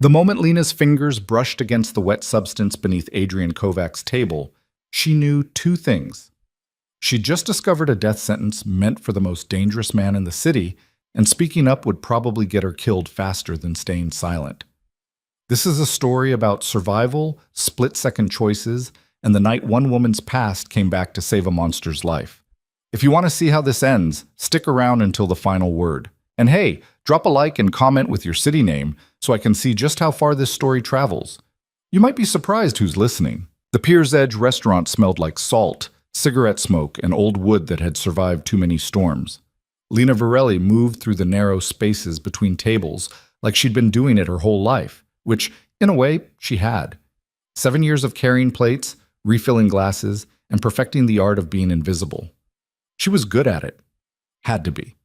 The moment Lena's fingers brushed against the wet substance beneath Adrian Kovac's table, she knew two things. She'd just discovered a death sentence meant for the most dangerous man in the city, and speaking up would probably get her killed faster than staying silent. This is a story about survival, split-second choices, and the night one woman's past came back to save a monster's life. If you want to see how this ends, stick around until the final word. And hey, drop a like and comment with your city name so I can see just how far this story travels. You might be surprised who's listening. The Pier's Edge restaurant smelled like salt, cigarette smoke, and old wood that had survived too many storms. Lena Varelli moved through the narrow spaces between tables like she'd been doing it her whole life, which, in a way, she had. 7 years of carrying plates, refilling glasses, and perfecting the art of being invisible. She was good at it. Had to be.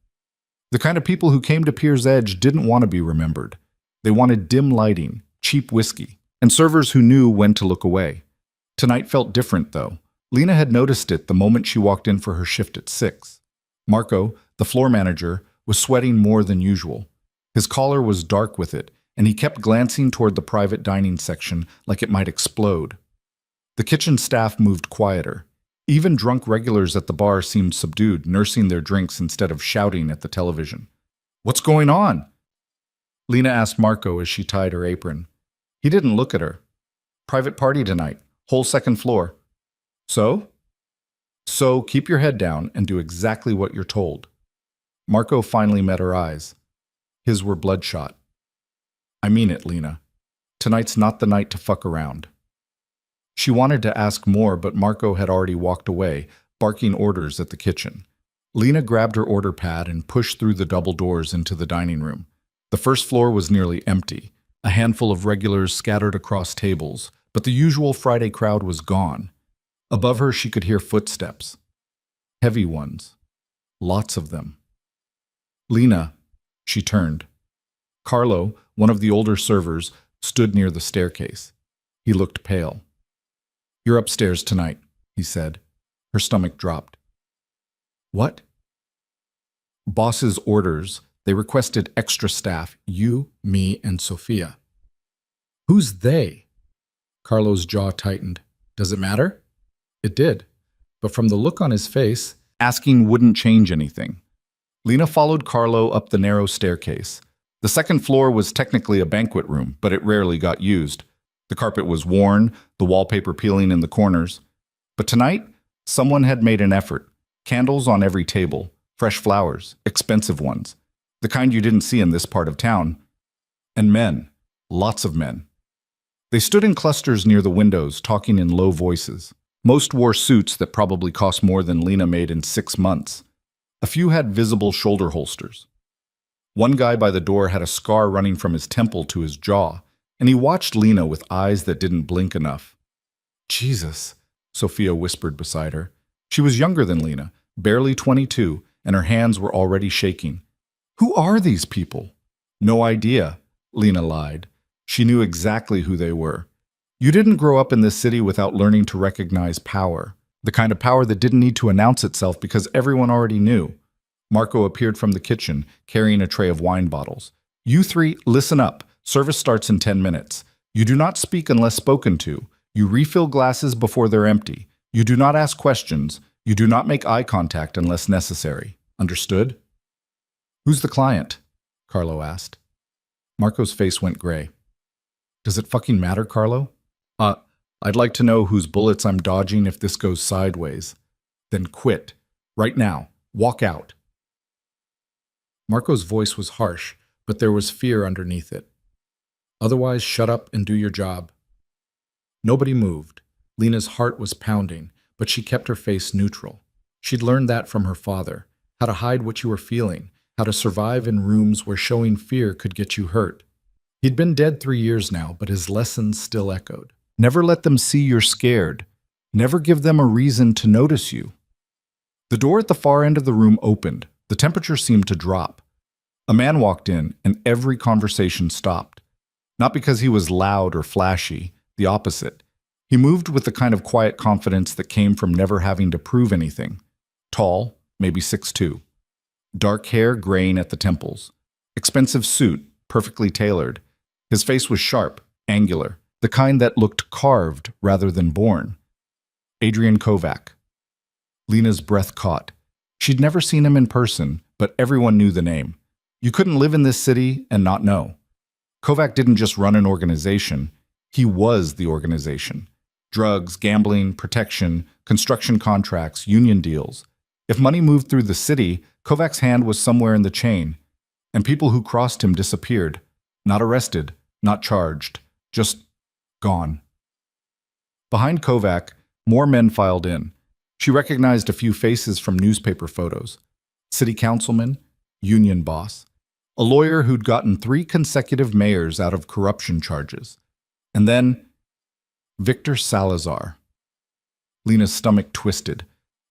The kind of people who came to Pier's Edge didn't want to be remembered. They wanted dim lighting, cheap whiskey, and servers who knew when to look away. Tonight felt different, though. Lena had noticed it the moment she walked in for her shift at 6. Marco, the floor manager, was sweating more than usual. His collar was dark with it, and he kept glancing toward the private dining section like it might explode. The kitchen staff moved quieter. Even drunk regulars at the bar seemed subdued, nursing their drinks instead of shouting at the television. "What's going on?" Lena asked Marco as she tied her apron. He didn't look at her. "Private party tonight. Whole second floor." "So?" "So keep your head down and do exactly what you're told." Marco finally met her eyes. His were bloodshot. "I mean it, Lena. Tonight's not the night to fuck around." She wanted to ask more, but Marco had already walked away, barking orders at the kitchen. Lena grabbed her order pad and pushed through the double doors into the dining room. The first floor was nearly empty, a handful of regulars scattered across tables, but the usual Friday crowd was gone. Above her, she could hear footsteps. Heavy ones. Lots of them. "Lena," she turned. Carlo, one of the older servers, stood near the staircase. He looked pale. "You're upstairs tonight," he said. Her stomach dropped. "What?" "Boss's orders. They requested extra staff, you, me, and Sophia." "Who's they?" Carlo's jaw tightened. "Does it matter?" It did, but from the look on his face, asking wouldn't change anything. Lena followed Carlo up the narrow staircase. The second floor was technically a banquet room, but it rarely got used. The carpet was worn, the wallpaper peeling in the corners. But tonight, someone had made an effort. Candles on every table, fresh flowers, expensive ones, the kind you didn't see in this part of town. And men, lots of men. They stood in clusters near the windows, talking in low voices. Most wore suits that probably cost more than Lena made in 6 months. A few had visible shoulder holsters. One guy by the door had a scar running from his temple to his jaw, and he watched Lena with eyes that didn't blink enough. "Jesus," Sophia whispered beside her. She was younger than Lena, barely 22, and her hands were already shaking. "Who are these people?" "No idea," Lena lied. She knew exactly who they were. You didn't grow up in this city without learning to recognize power, the kind of power that didn't need to announce itself because everyone already knew. Marco appeared from the kitchen, carrying a tray of wine bottles. "You three, listen up. Service starts in 10 minutes. You do not speak unless spoken to. You refill glasses before they're empty. You do not ask questions. You do not make eye contact unless necessary. Understood?" "Who's the client?" Carlo asked. Marco's face went gray. "Does it fucking matter, Carlo? I'd like to know whose bullets I'm dodging if this goes sideways. Then quit. Right now. Walk out." Marco's voice was harsh, but there was fear underneath it. "Otherwise, shut up and do your job." Nobody moved. Lena's heart was pounding, but she kept her face neutral. She'd learned that from her father, how to hide what you were feeling, how to survive in rooms where showing fear could get you hurt. He'd been dead 3 years now, but his lessons still echoed. Never let them see you're scared. Never give them a reason to notice you. The door at the far end of the room opened. The temperature seemed to drop. A man walked in, and every conversation stopped. Not because he was loud or flashy, the opposite. He moved with the kind of quiet confidence that came from never having to prove anything. Tall, maybe 6'2". Dark hair graying at the temples. Expensive suit, perfectly tailored. His face was sharp, angular, the kind that looked carved rather than born. Adrian Kovac. Lena's breath caught. She'd never seen him in person, but everyone knew the name. You couldn't live in this city and not know. Kovac didn't just run an organization, he was the organization. Drugs, gambling, protection, construction contracts, union deals. If money moved through the city, Kovac's hand was somewhere in the chain, and people who crossed him disappeared. Not arrested, not charged, just gone. Behind Kovac, more men filed in. She recognized a few faces from newspaper photos. City councilman, union boss, a lawyer who'd gotten 3 consecutive mayors out of corruption charges. And then, Victor Salazar. Lena's stomach twisted.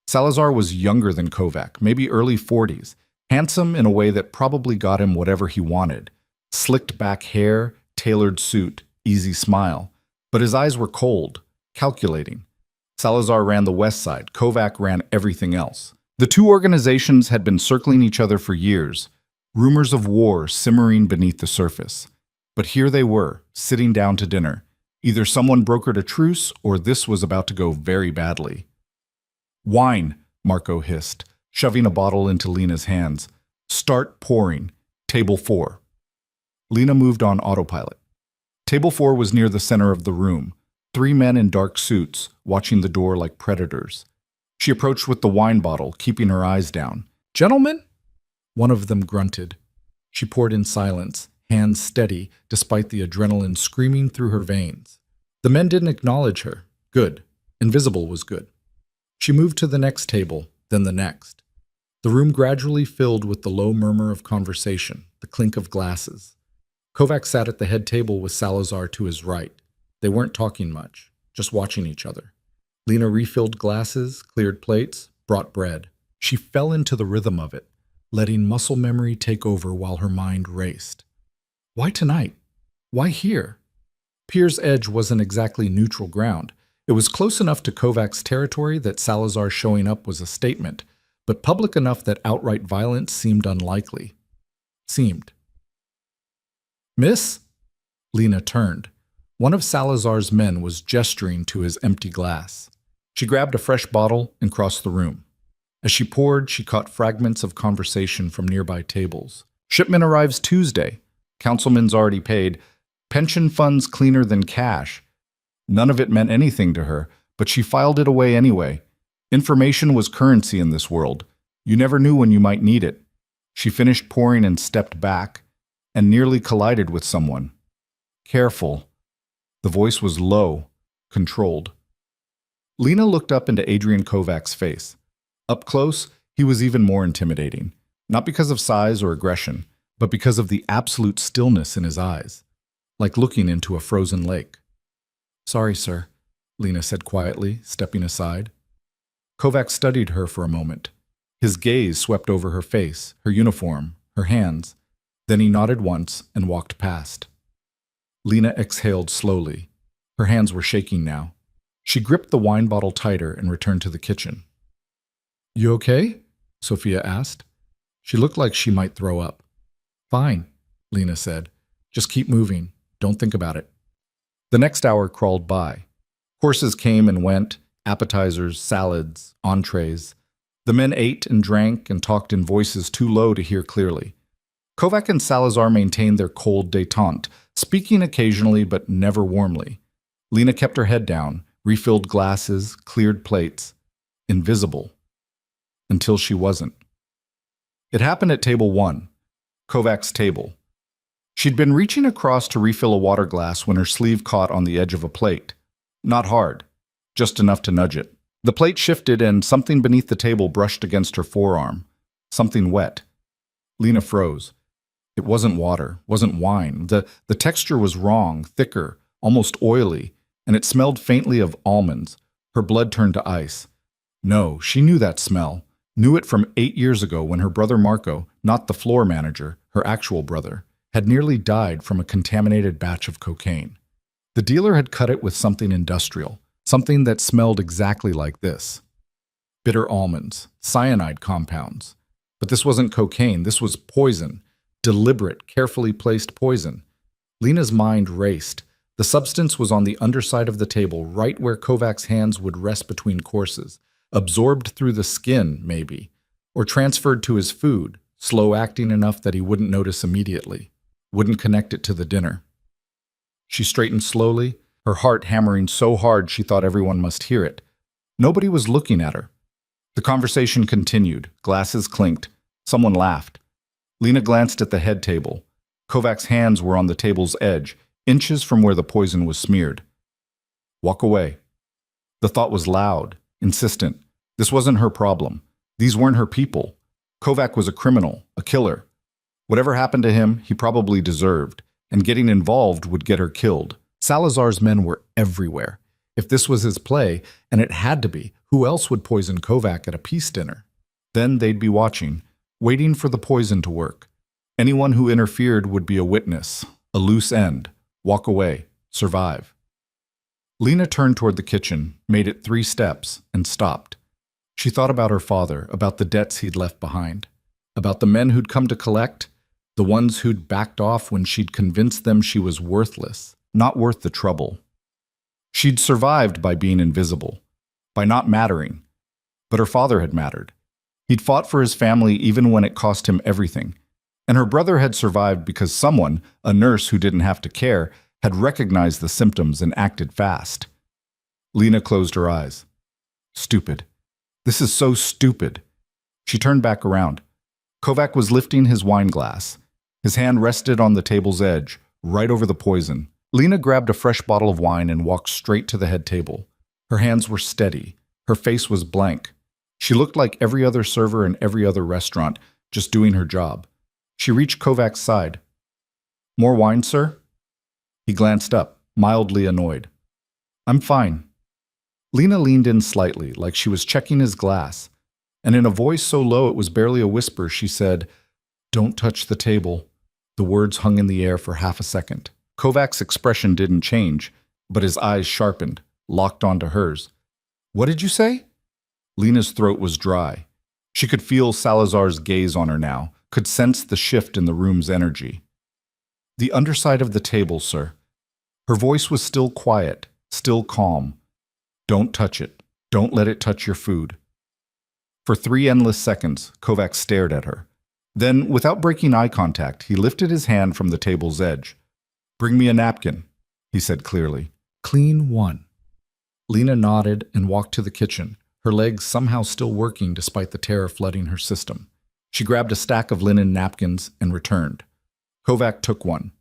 Salazar was younger than Kovac, maybe early 40s, handsome in a way that probably got him whatever he wanted. Slicked back hair, tailored suit, easy smile. But his eyes were cold, calculating. Salazar ran the West Side, Kovac ran everything else. The two organizations had been circling each other for years, rumors of war simmering beneath the surface. But here they were, sitting down to dinner. Either someone brokered a truce, or this was about to go very badly. "Wine," Marco hissed, shoving a bottle into Lena's hands. "Start pouring. Table 4. Lena moved on autopilot. Table 4 was near the center of the room. 3 men in dark suits, watching the door like predators. She approached with the wine bottle, keeping her eyes down. "Gentlemen?" One of them grunted. She poured in silence, hands steady, despite the adrenaline screaming through her veins. The men didn't acknowledge her. Good. Invisible was good. She moved to the next table, then the next. The room gradually filled with the low murmur of conversation, the clink of glasses. Kovac sat at the head table with Salazar to his right. They weren't talking much, just watching each other. Lena refilled glasses, cleared plates, brought bread. She fell into the rhythm of it, letting muscle memory take over while her mind raced. Why tonight? Why here? Pier's Edge wasn't exactly neutral ground. It was close enough to Kovac's territory that Salazar showing up was a statement, but public enough that outright violence seemed unlikely. Seemed. "Miss?" Lena turned. One of Salazar's men was gesturing to his empty glass. She grabbed a fresh bottle and crossed the room. As she poured, she caught fragments of conversation from nearby tables. "Shipment arrives Tuesday. Councilman's already paid. Pension funds cleaner than cash." None of it meant anything to her, but she filed it away anyway. Information was currency in this world. You never knew when you might need it. She finished pouring and stepped back, and nearly collided with someone. "Careful." The voice was low, controlled. Lena looked up into Adrian Kovac's face. Up close, he was even more intimidating, not because of size or aggression, but because of the absolute stillness in his eyes, like looking into a frozen lake. "Sorry, sir," Lena said quietly, stepping aside. Kovac studied her for a moment. His gaze swept over her face, her uniform, her hands. Then he nodded once and walked past. Lena exhaled slowly. Her hands were shaking now. She gripped the wine bottle tighter and returned to the kitchen. "You okay?" Sophia asked. She looked like she might throw up. "Fine," Lena said. "Just keep moving. Don't think about it." The next hour crawled by. Courses came and went, appetizers, salads, entrees. The men ate and drank and talked in voices too low to hear clearly. Kovac and Salazar maintained their cold détente, speaking occasionally but never warmly. Lena kept her head down, refilled glasses, cleared plates. Invisible. Until she wasn't. It happened at table 1, Kovac's table. She'd been reaching across to refill a water glass when her sleeve caught on the edge of a plate. Not hard, just enough to nudge it. The plate shifted and something beneath the table brushed against her forearm. Something wet. Lena froze. It wasn't water, wasn't wine. The texture was wrong, thicker, almost oily, and it smelled faintly of almonds. Her blood turned to ice. No, she knew that smell. Knew it from 8 years ago when her brother Marco, not the floor manager, her actual brother, had nearly died from a contaminated batch of cocaine. The dealer had cut it with something industrial, something that smelled exactly like this. Bitter almonds, cyanide compounds. But this wasn't cocaine, this was poison. Deliberate, carefully placed poison. Lena's mind raced. The substance was on the underside of the table, right where Kovac's hands would rest between courses, absorbed through the skin, maybe, or transferred to his food, slow-acting enough that he wouldn't notice immediately, wouldn't connect it to the dinner. She straightened slowly, her heart hammering so hard she thought everyone must hear it. Nobody was looking at her. The conversation continued. Glasses clinked. Someone laughed. Lena glanced at the head table. Kovac's hands were on the table's edge, inches from where the poison was smeared. Walk away. The thought was loud, insistent. This wasn't her problem. These weren't her people. Kovac was a criminal, a killer. Whatever happened to him, he probably deserved, and getting involved would get her killed. Salazar's men were everywhere. If this was his play, and it had to be, who else would poison Kovac at a peace dinner? Then they'd be watching, waiting for the poison to work. Anyone who interfered would be a witness, a loose end, walk away, survive. Lena turned toward the kitchen, made it 3 steps, and stopped. She thought about her father, about the debts he'd left behind, about the men who'd come to collect, the ones who'd backed off when she'd convinced them she was worthless, not worth the trouble. She'd survived by being invisible, by not mattering. But her father had mattered. He'd fought for his family even when it cost him everything. And her brother had survived because someone, a nurse who didn't have to care, had recognized the symptoms and acted fast. Lena closed her eyes. Stupid. This is so stupid. She turned back around. Kovac was lifting his wine glass. His hand rested on the table's edge, right over the poison. Lena grabbed a fresh bottle of wine and walked straight to the head table. Her hands were steady. Her face was blank. She looked like every other server in every other restaurant, just doing her job. She reached Kovac's side. More wine, sir? He glanced up, mildly annoyed. I'm fine. Lena leaned in slightly, like she was checking his glass, and in a voice so low it was barely a whisper, she said, Don't touch the table. The words hung in the air for half a second. Kovac's expression didn't change, but his eyes sharpened, locked onto hers. What did you say? Lena's throat was dry. She could feel Salazar's gaze on her now, could sense the shift in the room's energy. The underside of the table, sir. Her voice was still quiet, still calm. Don't touch it. Don't let it touch your food. For 3 endless seconds, Kovac stared at her. Then, without breaking eye contact, he lifted his hand from the table's edge. Bring me a napkin, he said clearly. Clean one. Lena nodded and walked to the kitchen, her legs somehow still working despite the terror flooding her system. She grabbed a stack of linen napkins and returned. Kovac took one.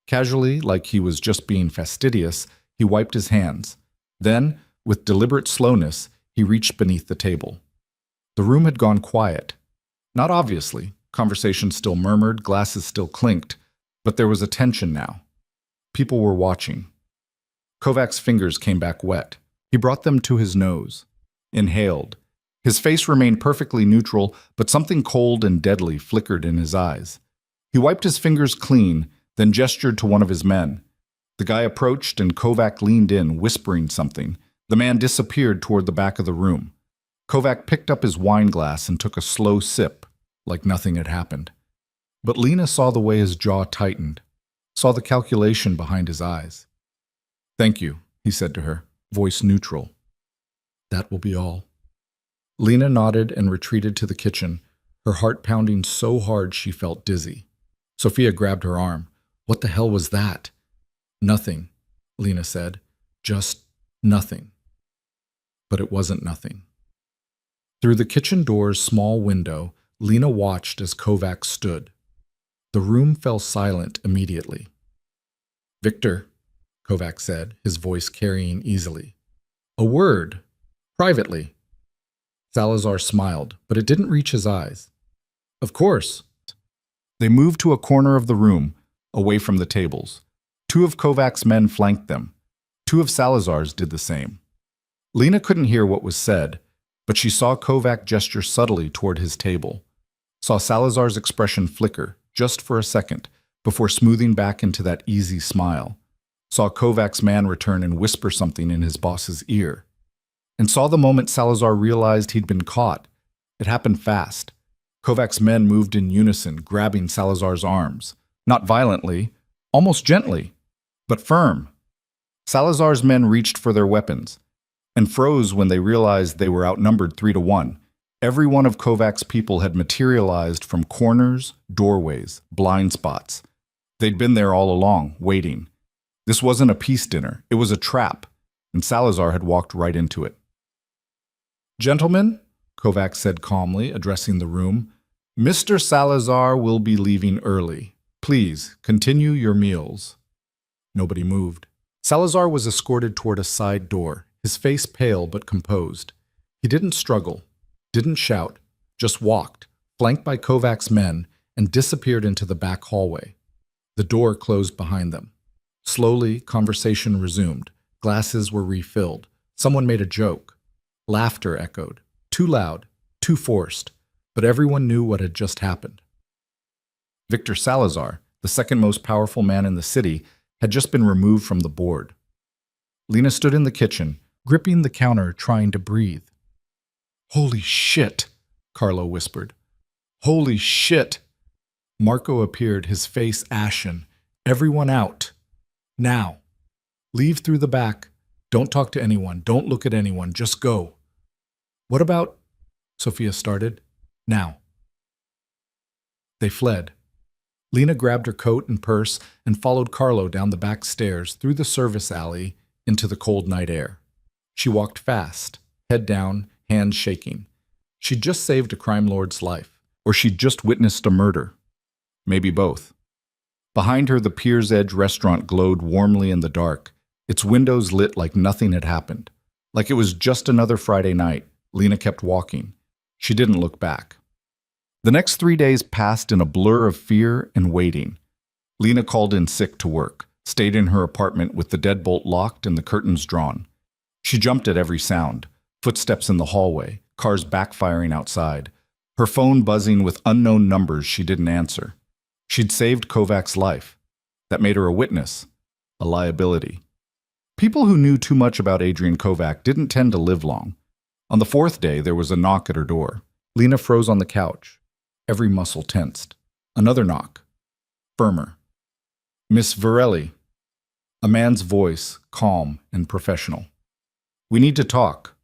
Casually, like he was just being fastidious, he wiped his hands. Then, with deliberate slowness, he reached beneath the table. The room had gone quiet. Not obviously. Conversation still murmured, glasses still clinked, but there was a tension now. People were watching. Kovac's fingers came back wet. He brought them to his nose. Inhaled. His face remained perfectly neutral, but something cold and deadly flickered in his eyes. He wiped his fingers clean, then gestured to one of his men. The guy approached and Kovac leaned in, whispering something. The man disappeared toward the back of the room. Kovac picked up his wine glass and took a slow sip, like nothing had happened. But Lena saw the way his jaw tightened, saw the calculation behind his eyes. Thank you, he said to her, voice neutral. That will be all. Lena nodded and retreated to the kitchen, her heart pounding so hard she felt dizzy. Sophia grabbed her arm. What the hell was that? Nothing, Lena said. Just nothing. But it wasn't nothing. Through the kitchen door's small window, Lena watched as Kovac stood. The room fell silent immediately. Victor, Kovac said, his voice carrying easily. A word. Privately. Salazar smiled, but it didn't reach his eyes. Of course. They moved to a corner of the room, away from the tables. 2 of Kovac's men flanked them. 2 of Salazar's did the same. Lena couldn't hear what was said, but she saw Kovac gesture subtly toward his table. Saw Salazar's expression flicker, just for a second, before smoothing back into that easy smile. Saw Kovac's man return and whisper something in his boss's ear. And saw the moment Salazar realized he'd been caught. It happened fast. Kovac's men moved in unison, grabbing Salazar's arms. Not violently, almost gently, but firm. Salazar's men reached for their weapons and froze when they realized they were outnumbered 3-1. Every one of Kovac's people had materialized from corners, doorways, blind spots. They'd been there all along, waiting. This wasn't a peace dinner, it was a trap, and Salazar had walked right into it. "Gentlemen," Kovac said calmly, addressing the room, "Mr. Salazar will be leaving early. Please, continue your meals." Nobody moved. Salazar was escorted toward a side door, his face pale but composed. He didn't struggle, didn't shout, just walked, flanked by Kovac's men, and disappeared into the back hallway. The door closed behind them. Slowly, conversation resumed. Glasses were refilled. Someone made a joke. Laughter echoed. Too loud, too forced, but everyone knew what had just happened. Victor Salazar, the second most powerful man in the city, had just been removed from the board. Lena stood in the kitchen, gripping the counter, trying to breathe. "Holy shit," Carlo whispered. "Holy shit." Marco appeared, his face ashen. "Everyone out. Now. Leave through the back. Don't talk to anyone. Don't look at anyone. Just go." "What about—" Sophia started. "Now." They fled. Lena grabbed her coat and purse and followed Carlo down the back stairs, through the service alley, into the cold night air. She walked fast, head down, hands shaking. She'd just saved a crime lord's life, or she'd just witnessed a murder. Maybe both. Behind her, the Pier's Edge restaurant glowed warmly in the dark, its windows lit like nothing had happened. Like it was just another Friday night, Lena kept walking. She didn't look back. The next 3 days passed in a blur of fear and waiting. Lena called in sick to work, stayed in her apartment with the deadbolt locked and the curtains drawn. She jumped at every sound, footsteps in the hallway, cars backfiring outside, her phone buzzing with unknown numbers she didn't answer. She'd saved Kovac's life. That made her a witness, a liability. People who knew too much about Adrian Kovac didn't tend to live long. On the 4th day, there was a knock at her door. Lena froze on the couch, every muscle tensed. Another knock. Firmer. "Miss Varelli." A man's voice, calm and professional. "We need to talk."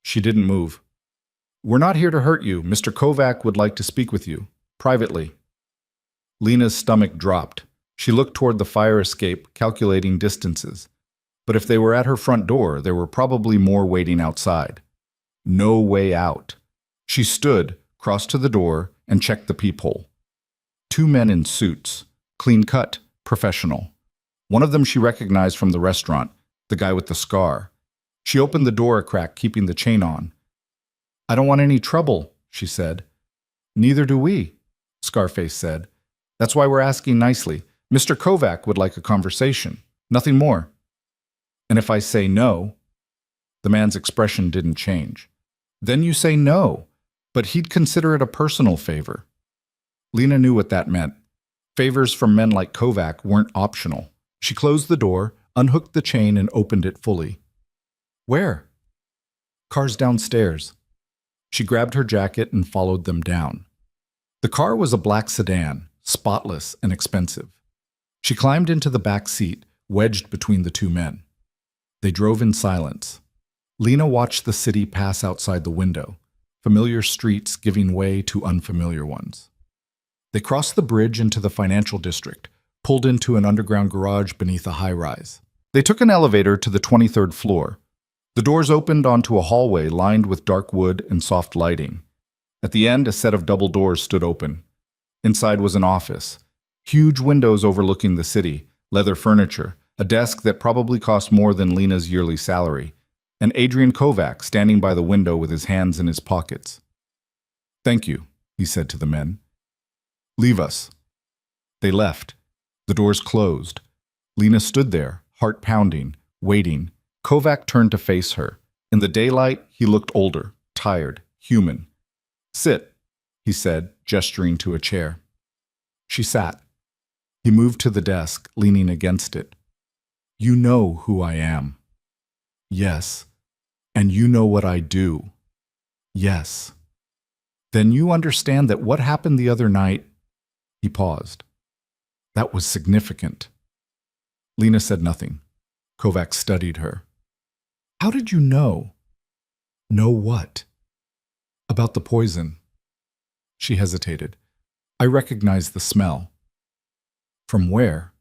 She didn't move. "We're not here to hurt you. Mr. Kovac would like to speak with you, privately." Lena's stomach dropped. She looked toward the fire escape, calculating distances. But if they were at her front door, there were probably more waiting outside. No way out. She stood, crossed to the door, and checked the peephole. 2 men in suits, clean-cut, professional. One of them she recognized from the restaurant, the guy with the scar. She opened the door a crack, keeping the chain on. "I don't want any trouble," she said. "Neither do we," Scarface said. "That's why we're asking nicely. Mr. Kovac would like a conversation. Nothing more." "And if I say no?" The man's expression didn't change. "Then you say no, but he'd consider it a personal favor." Lena knew what that meant. Favors from men like Kovac weren't optional. She closed the door, unhooked the chain, and opened it fully. "Where?" "Car's downstairs." She grabbed her jacket and followed them down. The car was a black sedan, spotless and expensive. She climbed into the back seat, wedged between the 2 men. They drove in silence. Lena watched the city pass outside the window, familiar streets giving way to unfamiliar ones. They crossed the bridge into the financial district, pulled into an underground garage beneath a high-rise. They took an elevator to the 23rd floor. The doors opened onto a hallway lined with dark wood and soft lighting. At the end, a set of double doors stood open. Inside was an office. Huge windows overlooking the city, leather furniture, a desk that probably cost more than Lena's yearly salary, and Adrian Kovac standing by the window with his hands in his pockets. "Thank you," he said to the men. "Leave us." They left. The doors closed. Lena stood there, heart pounding, waiting. Kovac turned to face her. In the daylight, he looked older, tired, human. "Sit," he said, gesturing to a chair. She sat. He moved to the desk, leaning against it. "You know who I am." "Yes." "And you know what I do." "Yes." "Then you understand that what happened the other night—" He paused. That was significant. Lena said nothing. Kovac studied her. How did you know? Know what? About the poison. She hesitated. I recognized the smell. From where?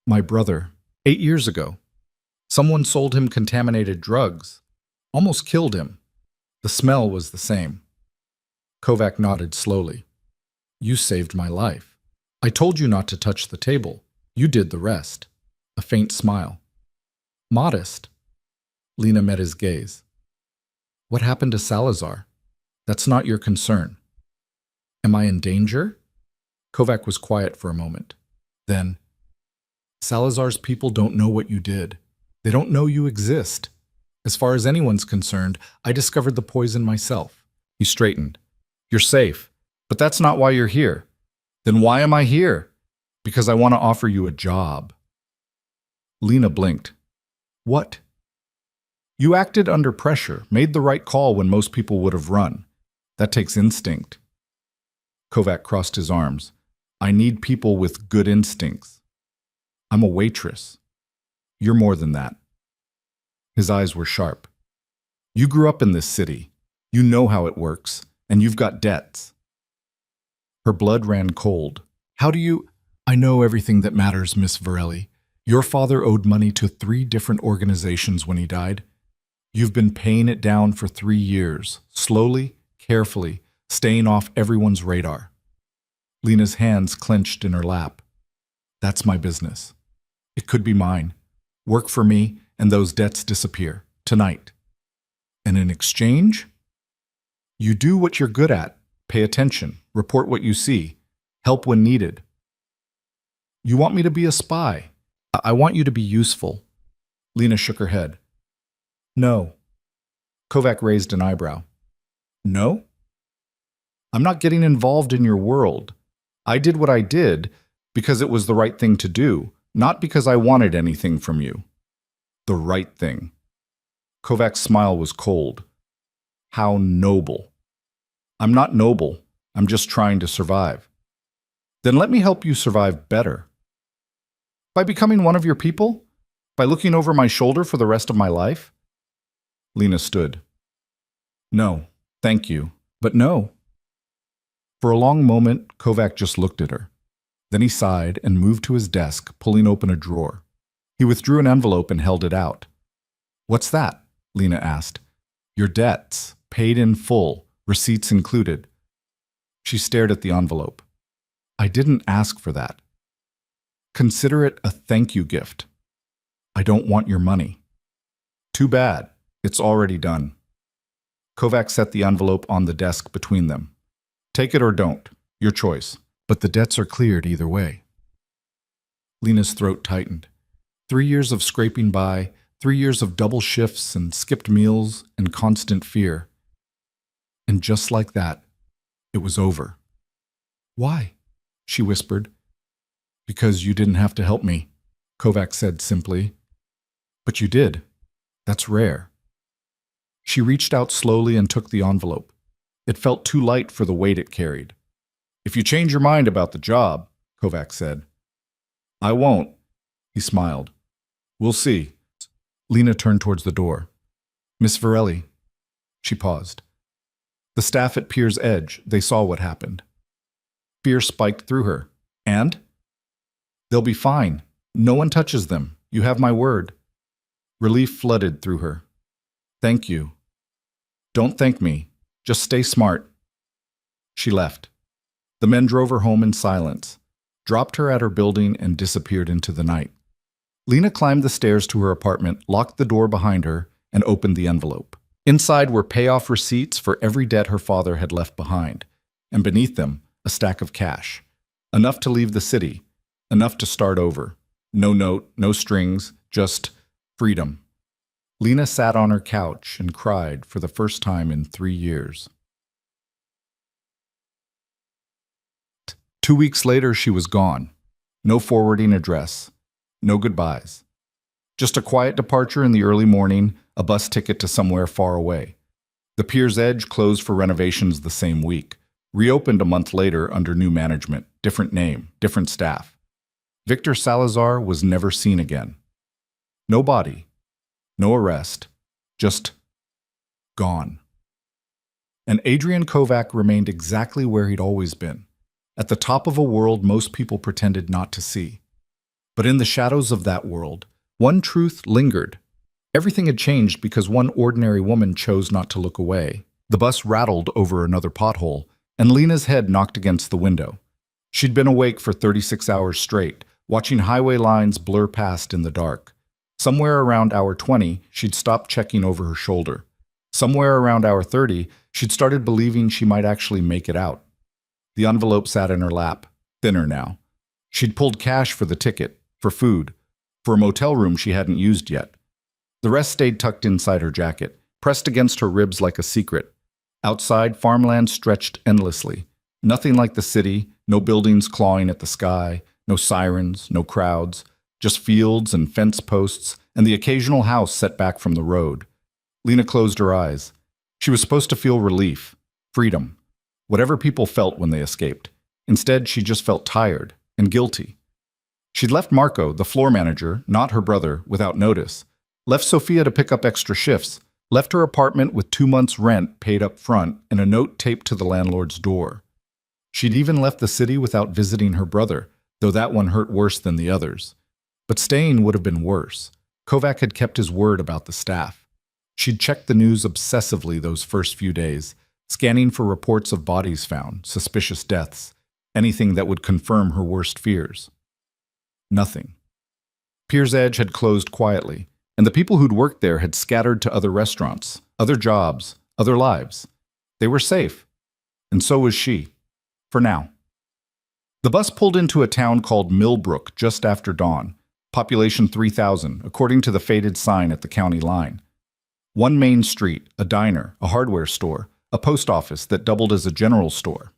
My brother, 8 years ago. Someone sold him contaminated drugs. Almost killed him. The smell was the same. Kovac nodded slowly. You saved my life. I told you not to touch the table. You did the rest. A faint smile. Modest. Lena met his gaze. What happened to Salazar? That's not your concern. Am I in danger? Kovac was quiet for a moment. Then, Salazar's people don't know what you did. They don't know you exist. As far as anyone's concerned, I discovered the poison myself. He straightened. You're safe, but that's not why you're here. Then why am I here? Because I want to offer you a job. Lena blinked. What? You acted under pressure, made the right call when most people would have run. That takes instinct. Kovac crossed his arms. I need people with good instincts. I'm a waitress. You're more than that. His eyes were sharp. You grew up in this city. You know how it works, and you've got debts. Her blood ran cold. How do you... I know everything that matters, Miss Varelli. Your father owed money to 3 different organizations when he died. You've been paying it down for 3 years, slowly, carefully, staying off everyone's radar. Lena's hands clenched in her lap. That's my business. It could be mine. Work for me, and those debts disappear, tonight. And in exchange? You do what you're good at. Pay attention. Report what you see. Help when needed. You want me to be a spy. I want you to be useful. Lena shook her head. No. Kovac raised an eyebrow. No? I'm not getting involved in your world. I did what I did because it was the right thing to do, not because I wanted anything from you. The right thing. Kovac's smile was cold. How noble. I'm not noble. I'm just trying to survive. Then let me help you survive better. By becoming one of your people? By looking over my shoulder for the rest of my life? Lena stood. No, thank you, but no. For a long moment, Kovac just looked at her. Then he sighed and moved to his desk, pulling open a drawer. He withdrew an envelope and held it out. What's that? Lena asked. Your debts, paid in full, receipts included. She stared at the envelope. I didn't ask for that. Consider it a thank you gift. I don't want your money. Too bad. It's already done. Kovac set the envelope on the desk between them. Take it or don't. Your choice. But the debts are cleared either way. Lena's throat tightened. 3 years of scraping by, 3 years of double shifts and skipped meals and constant fear. And just like that, it was over. Why? She whispered. Because you didn't have to help me, Kovac said simply. But you did. That's rare. She reached out slowly and took the envelope. It felt too light for the weight it carried. If you change your mind about the job, Kovac said. I won't, he smiled. We'll see. Lena turned towards the door. Miss Varelli. She paused. The staff at Pier's Edge, they saw what happened. Fear spiked through her. And? They'll be fine. No one touches them. You have my word. Relief flooded through her. Thank you. Don't thank me. Just stay smart. She left. The men drove her home in silence, dropped her at her building, and disappeared into the night. Lena climbed the stairs to her apartment, locked the door behind her, and opened the envelope. Inside were payoff receipts for every debt her father had left behind, and beneath them, a stack of cash. Enough to leave the city, enough to start over. No note, no strings, just freedom. Lena sat on her couch and cried for the first time in 3 years. 2 weeks later, she was gone. No forwarding address. No goodbyes. Just a quiet departure in the early morning, a bus ticket to somewhere far away. The Pier's Edge closed for renovations the same week. Reopened a month later under new management, different name, different staff. Victor Salazar was never seen again. No body, no arrest, just gone. And Adrian Kovac remained exactly where he'd always been, at the top of a world most people pretended not to see. But in the shadows of that world, one truth lingered. Everything had changed because one ordinary woman chose not to look away. The bus rattled over another pothole, and Lena's head knocked against the window. She'd been awake for 36 hours straight, watching highway lines blur past in the dark. Somewhere around hour 20, she'd stopped checking over her shoulder. Somewhere around hour 30, she'd started believing she might actually make it out. The envelope sat in her lap, thinner now. She'd pulled cash for the ticket, for food, for a motel room she hadn't used yet. The rest stayed tucked inside her jacket, pressed against her ribs like a secret. Outside, farmland stretched endlessly. Nothing like the city, no buildings clawing at the sky, no sirens, no crowds, just fields and fence posts and the occasional house set back from the road. Lena closed her eyes. She was supposed to feel relief, freedom, whatever people felt when they escaped. Instead, she just felt tired and guilty. She'd left Marco, the floor manager, not her brother, without notice. Left Sophia to pick up extra shifts. Left her apartment with 2 months' rent paid up front and a note taped to the landlord's door. She'd even left the city without visiting her brother, though that one hurt worse than the others. But staying would have been worse. Kovac had kept his word about the staff. She'd checked the news obsessively those first few days, scanning for reports of bodies found, suspicious deaths, anything that would confirm her worst fears. Nothing. Pier's Edge had closed quietly, and the people who'd worked there had scattered to other restaurants, other jobs, other lives. They were safe, and so was she, for now. The bus pulled into a town called Millbrook just after dawn, population 3,000, according to the faded sign at the county line. One main street, a diner, a hardware store, a post office that doubled as a general store.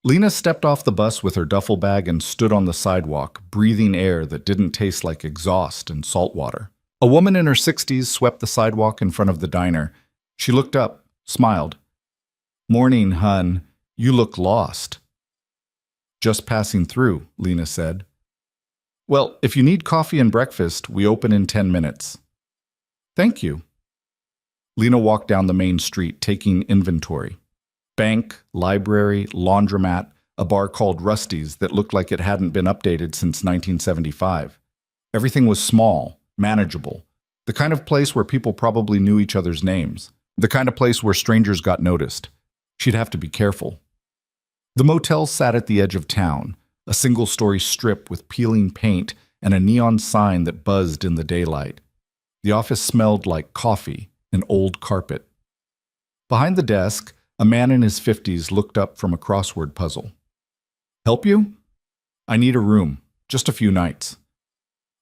Lena stepped off the bus with her duffel bag and stood on the sidewalk, breathing air that didn't taste like exhaust and salt water. A woman in her 60s swept the sidewalk in front of the diner. She looked up, smiled. "Morning, hun. You look lost." "Just passing through," Lena said. "Well, if you need coffee and breakfast, we open in 10 minutes. "Thank you." Lena walked down the main street, taking inventory. Bank, library, laundromat, a bar called Rusty's that looked like it hadn't been updated since 1975. Everything was small, manageable. The kind of place where people probably knew each other's names. The kind of place where strangers got noticed. She'd have to be careful. The motel sat at the edge of town, a single-story strip with peeling paint and a neon sign that buzzed in the daylight. The office smelled like coffee and old carpet. Behind the desk, a man in his 50s looked up from a crossword puzzle. "Help you? I need a room, just a few nights.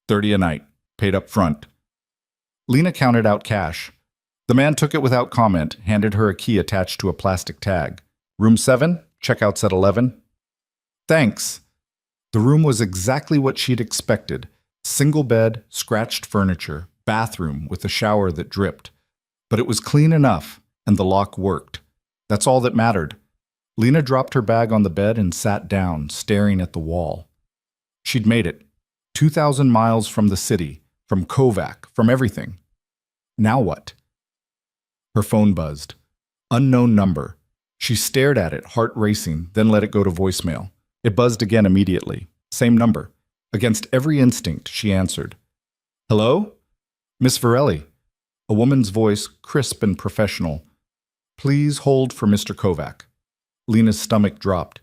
30 a night, paid up front." Lena counted out cash. The man took it without comment, handed her a key attached to a plastic tag. "Room 7, checkouts at 11. "Thanks." The room was exactly what she'd expected. Single bed, scratched furniture, bathroom with a shower that dripped. But it was clean enough, and the lock worked. That's all that mattered. Lena dropped her bag on the bed and sat down, staring at the wall. She'd made it. 2,000 miles from the city, from Kovac, from everything. Now what? Her phone buzzed. Unknown number. She stared at it, heart racing, then let it go to voicemail. It buzzed again immediately. Same number. Against every instinct, she answered. "Hello? Miss Varelli." A woman's voice, crisp and professional. "Please hold for Mr. Kovac." Lena's stomach dropped.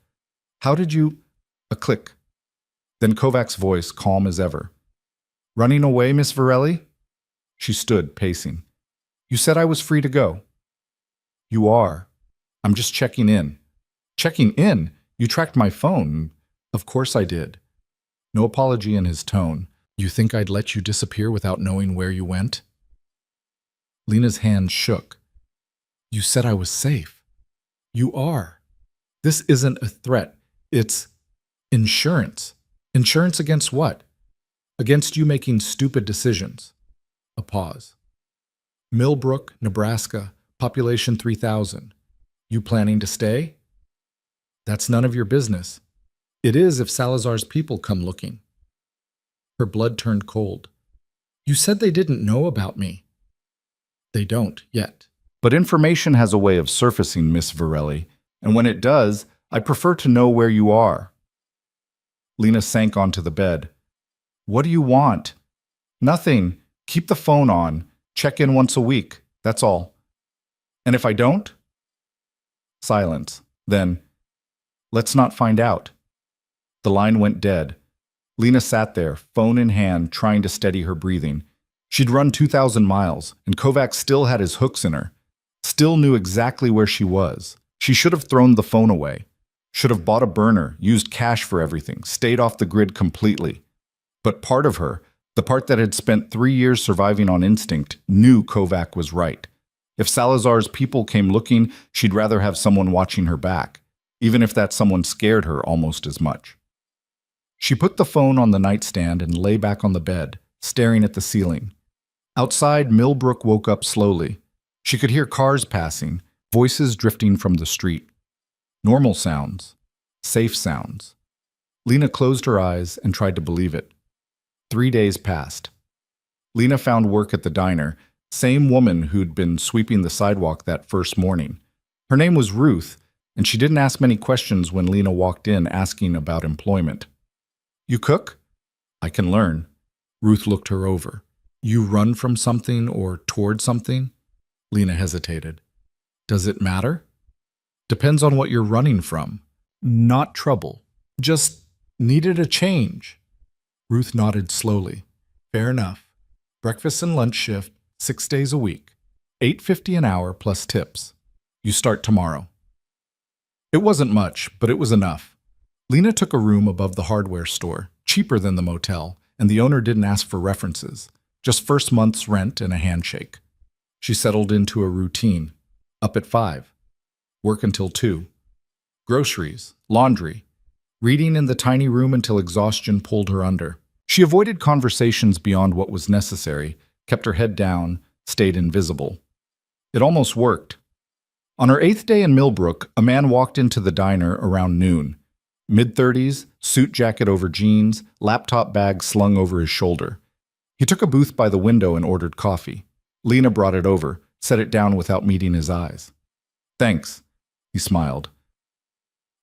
"How did you—" A click. Then Kovac's voice, calm as ever. "Running away, Miss Varelli?" She stood, pacing. "You said I was free to go." "You are. I'm just checking in." "Checking in? You tracked my phone." "Of course I did." No apology in his tone. "You think I'd let you disappear without knowing where you went?" Lena's hand shook. "You said I was safe." "You are. This isn't a threat. It's insurance." "Insurance against what?" "Against you making stupid decisions." A pause. "Millbrook, Nebraska, population 3,000. You planning to stay?" That's none of your business. It is if Salazar's people come looking. Her blood turned cold. You said they didn't know about me. They don't, yet. But information has a way of surfacing, Miss Varelli, and when it does, I prefer to know where you are. Lena sank onto the bed. What do you want? Nothing. Keep the phone on. Check in once a week. That's all. And if I don't? Silence. Then, let's not find out. The line went dead. Lena sat there, phone in hand, trying to steady her breathing. She'd run 2,000 miles, and Kovacs still had his hooks in her. Still knew exactly where she was. She should have thrown the phone away. Should have bought a burner, used cash for everything, stayed off the grid completely. But part of her, the part that had spent 3 years surviving on instinct, knew Kovac was right. If Salazar's people came looking, she'd rather have someone watching her back, even if that someone scared her almost as much. She put the phone on the nightstand and lay back on the bed, staring at the ceiling. Outside, Millbrook woke up slowly. She could hear cars passing, voices drifting from the street. Normal sounds. Safe sounds. Lena closed her eyes and tried to believe it. 3 days passed. Lena found work at the diner, same woman who'd been sweeping the sidewalk that first morning. Her name was Ruth, and she didn't ask many questions when Lena walked in asking about employment. You cook? I can learn. Ruth looked her over. You run from something or toward something? Lena hesitated. Does it matter? Depends on what you're running from. Not trouble. Just needed a change. Ruth nodded slowly. Fair enough. Breakfast and lunch shift, 6 days a week. $8.50 an hour plus tips. You start tomorrow. It wasn't much, but it was enough. Lena took a room above the hardware store, cheaper than the motel, and the owner didn't ask for references, just first month's rent and a handshake. She settled into a routine. Up at 5. Work until 2. Groceries, laundry, reading in the tiny room until exhaustion pulled her under. She avoided conversations beyond what was necessary, kept her head down, stayed invisible. It almost worked. On her 8th day in Millbrook, a man walked into the diner around noon. Mid-30s, suit jacket over jeans, laptop bag slung over his shoulder. He took a booth by the window and ordered coffee. Lena brought it over, set it down without meeting his eyes. Thanks, he smiled.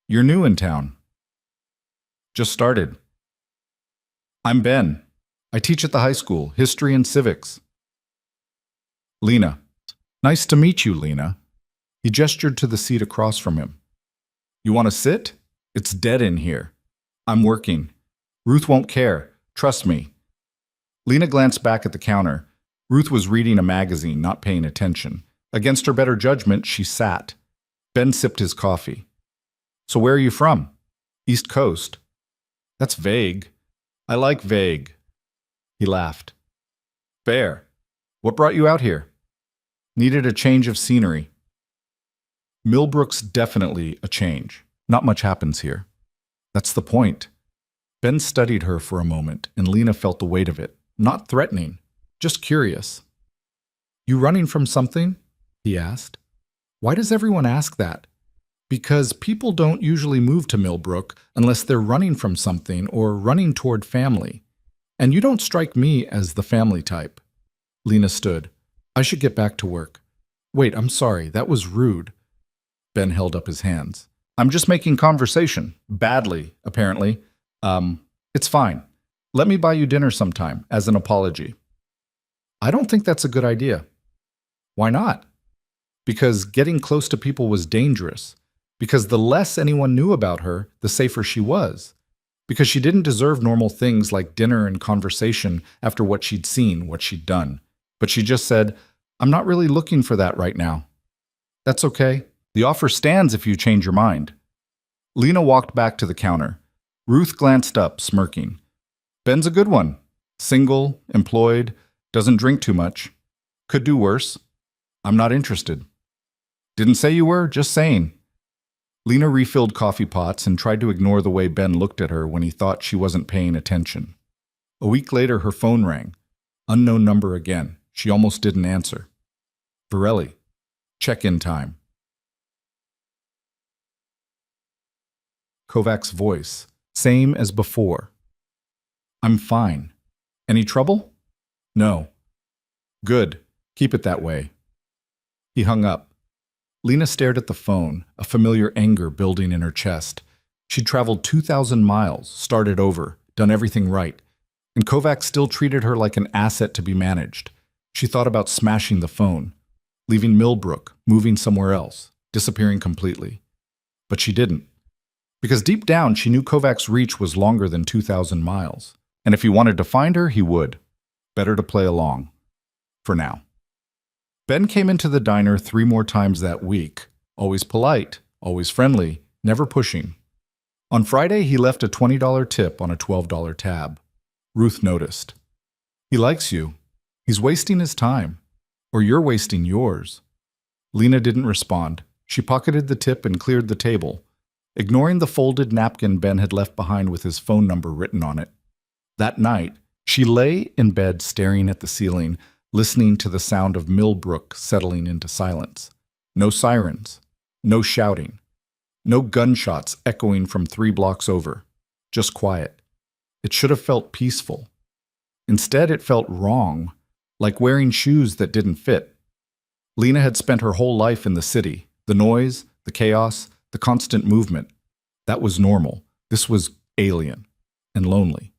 You're new in town. Just started. I'm Ben. I teach at the high school, history and civics. Lena. Nice to meet you, Lena. He gestured to the seat across from him. You want to sit? It's dead in here. I'm working. Ruth won't care. Trust me. Lena glanced back at the counter. Ruth was reading a magazine, not paying attention. Against her better judgment, she sat. Ben sipped his coffee. So where are you from? East Coast. That's vague. I like vague. He laughed. Fair. What brought you out here? Needed a change of scenery. Millbrook's definitely a change. Not much happens here. That's the point. Ben studied her for a moment, and Lena felt the weight of it. Not threatening, just curious. You running from something? He asked. Why does everyone ask that? Because people don't usually move to Millbrook unless they're running from something or running toward family. And you don't strike me as the family type. Lena stood. I should get back to work. Wait, I'm sorry, that was rude. Ben held up his hands. I'm just making conversation. Badly, apparently. It's fine. Let me buy you dinner sometime, as an apology. I don't think that's a good idea. Why not? Because getting close to people was dangerous. Because the less anyone knew about her, the safer she was. Because she didn't deserve normal things like dinner and conversation after what she'd seen, what she'd done. But she just said, I'm not really looking for that right now. That's okay. The offer stands if you change your mind. Lena walked back to the counter. Ruth glanced up, smirking. Ben's a good one. Single, employed, doesn't drink too much. Could do worse. I'm not interested. Didn't say you were, just saying. Lena refilled coffee pots and tried to ignore the way Ben looked at her when he thought she wasn't paying attention. A week later, her phone rang. Unknown number again. She almost didn't answer. Varelli. Check-in time. Kovac's voice, same as before. I'm fine. Any trouble? No. Good. Keep it that way. He hung up. Lena stared at the phone, a familiar anger building in her chest. She'd traveled 2,000 miles, started over, done everything right, and Kovac still treated her like an asset to be managed. She thought about smashing the phone, leaving Millbrook, moving somewhere else, disappearing completely. But she didn't. Because deep down, she knew Kovac's reach was longer than 2,000 miles. And if he wanted to find her, he would. Better to play along. For now. Ben came into the diner 3 more times that week. Always polite, always friendly, never pushing. On Friday, he left a $20 tip on a $12 tab. Ruth noticed. He likes you. He's wasting his time. Or you're wasting yours. Lena didn't respond. She pocketed the tip and cleared the table, ignoring the folded napkin Ben had left behind with his phone number written on it. That night, she lay in bed staring at the ceiling, listening to the sound of Millbrook settling into silence. No sirens, no shouting, no gunshots echoing from 3 blocks over. Just quiet. It should have felt peaceful. Instead, it felt wrong, like wearing shoes that didn't fit. Lena had spent her whole life in the city. The noise, the chaos, the constant movement. That was normal. This was alien and lonely.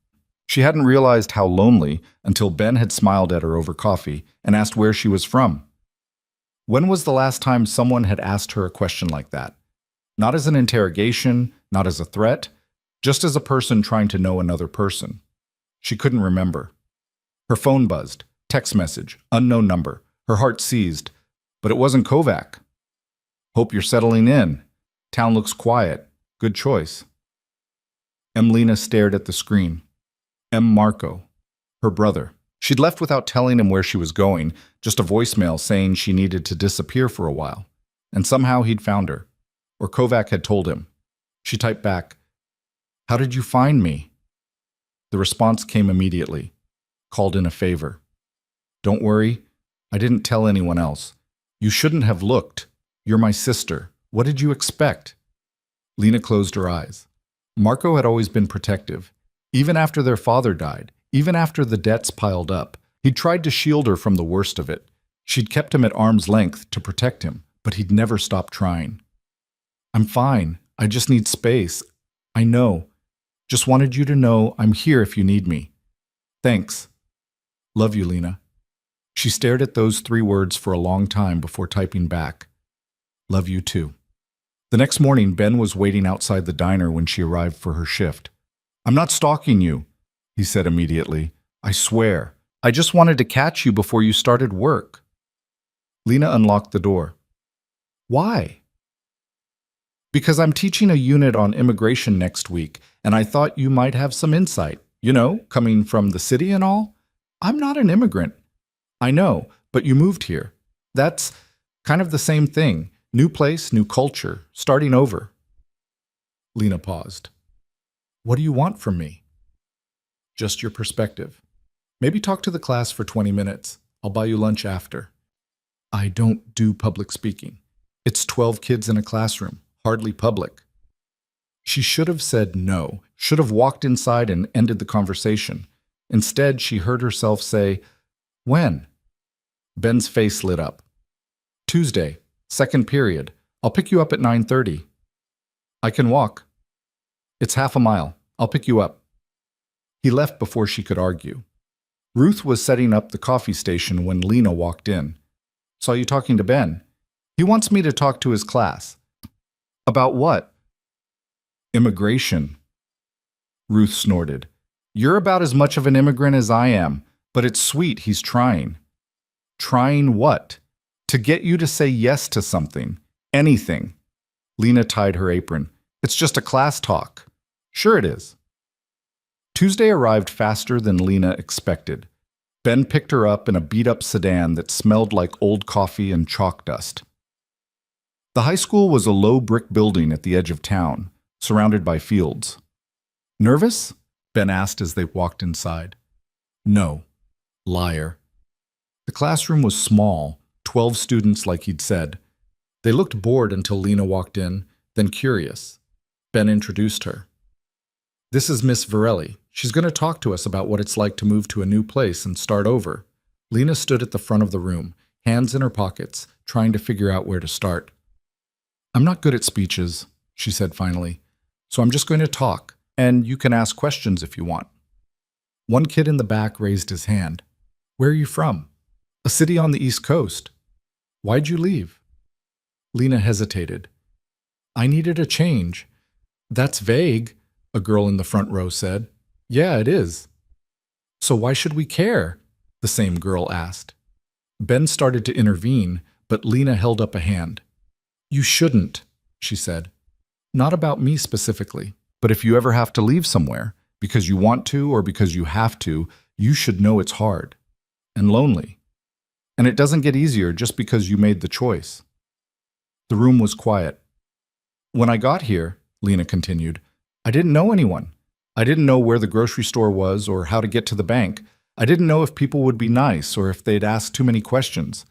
She hadn't realized how lonely until Ben had smiled at her over coffee and asked where she was from. When was the last time someone had asked her a question like that? Not as an interrogation, not as a threat, just as a person trying to know another person. She couldn't remember. Her phone buzzed. Text message, unknown number. Her heart seized. But it wasn't Kovac. Hope you're settling in. Town looks quiet. Good choice. Lena stared at the screen. Marco, her brother. She'd left without telling him where she was going, just a voicemail saying she needed to disappear for a while. And somehow he'd found her. Or Kovac had told him. She typed back, "How did you find me?" The response came immediately. Called in a favor. "Don't worry, I didn't tell anyone else. You shouldn't have looked. You're my sister. What did you expect?" Lena closed her eyes. Marco had always been protective. Even after their father died, even after the debts piled up, he'd tried to shield her from the worst of it. She'd kept him at arm's length to protect him, but he'd never stopped trying. "I'm fine. I just need space. I know. Just wanted you to know I'm here if you need me. Thanks. Love you, Lena." She stared at those 3 words for a long time before typing back, "Love you too." The next morning, Ben was waiting outside the diner when she arrived for her shift. "I'm not stalking you," he said immediately. "I swear. I just wanted to catch you before you started work." Lena unlocked the door. "Why?" "Because I'm teaching a unit on immigration next week, and I thought you might have some insight. You know, coming from the city and all. I'm not an immigrant." "I know, but you moved here. That's kind of the same thing. New place, new culture, starting over." Lena paused. "What do you want from me?" "Just your perspective. Maybe talk to the class for 20 minutes. I'll buy you lunch after." "I don't do public speaking. It's 12 kids in a classroom, hardly public." She should have said no, should have walked inside and ended the conversation. Instead, she heard herself say, "When?" Ben's face lit up. "Tuesday, 2nd period. I'll pick you up at 9:30. "I can walk." "It's half a mile. I'll pick you up." He left before she could argue. Ruth was setting up the coffee station when Lena walked in. "Saw you talking to Ben. He wants me to talk to his class." "About what?" "Immigration." Ruth snorted. "You're about as much of an immigrant as I am, but it's sweet he's trying." "Trying what?" "To get you to say yes to something. Anything." Lena tied her apron. "It's just a class talk." "Sure it is." Tuesday arrived faster than Lena expected. Ben picked her up in a beat-up sedan that smelled like old coffee and chalk dust. The high school was a low brick building at the edge of town, surrounded by fields. "Nervous?" Ben asked as they walked inside. "No." Liar. The classroom was small, 12 students like he'd said. They looked bored until Lena walked in, then curious. Ben introduced her. This is Miss Varelli. She's going to talk to us about what it's like to move to a new place and start over. Lena stood at the front of the room, hands in her pockets, trying to figure out where to start. I'm not good at speeches, she said finally, so I'm just going to talk, and you can ask questions if you want. One kid in the back raised his hand. Where are you from? A city on the East Coast. Why'd you leave? Lena hesitated. I needed a change. That's vague, a girl in the front row said. Yeah, it is. So why should we care? The same girl asked. Ben started to intervene, but Lena held up a hand. You shouldn't, she said. Not about me specifically, but if you ever have to leave somewhere, because you want to or because you have to, you should know it's hard and lonely. And it doesn't get easier just because you made the choice. The room was quiet. When I got here, Lena continued, I didn't know anyone. I didn't know where the grocery store was or how to get to the bank. I didn't know if people would be nice or if they'd ask too many questions.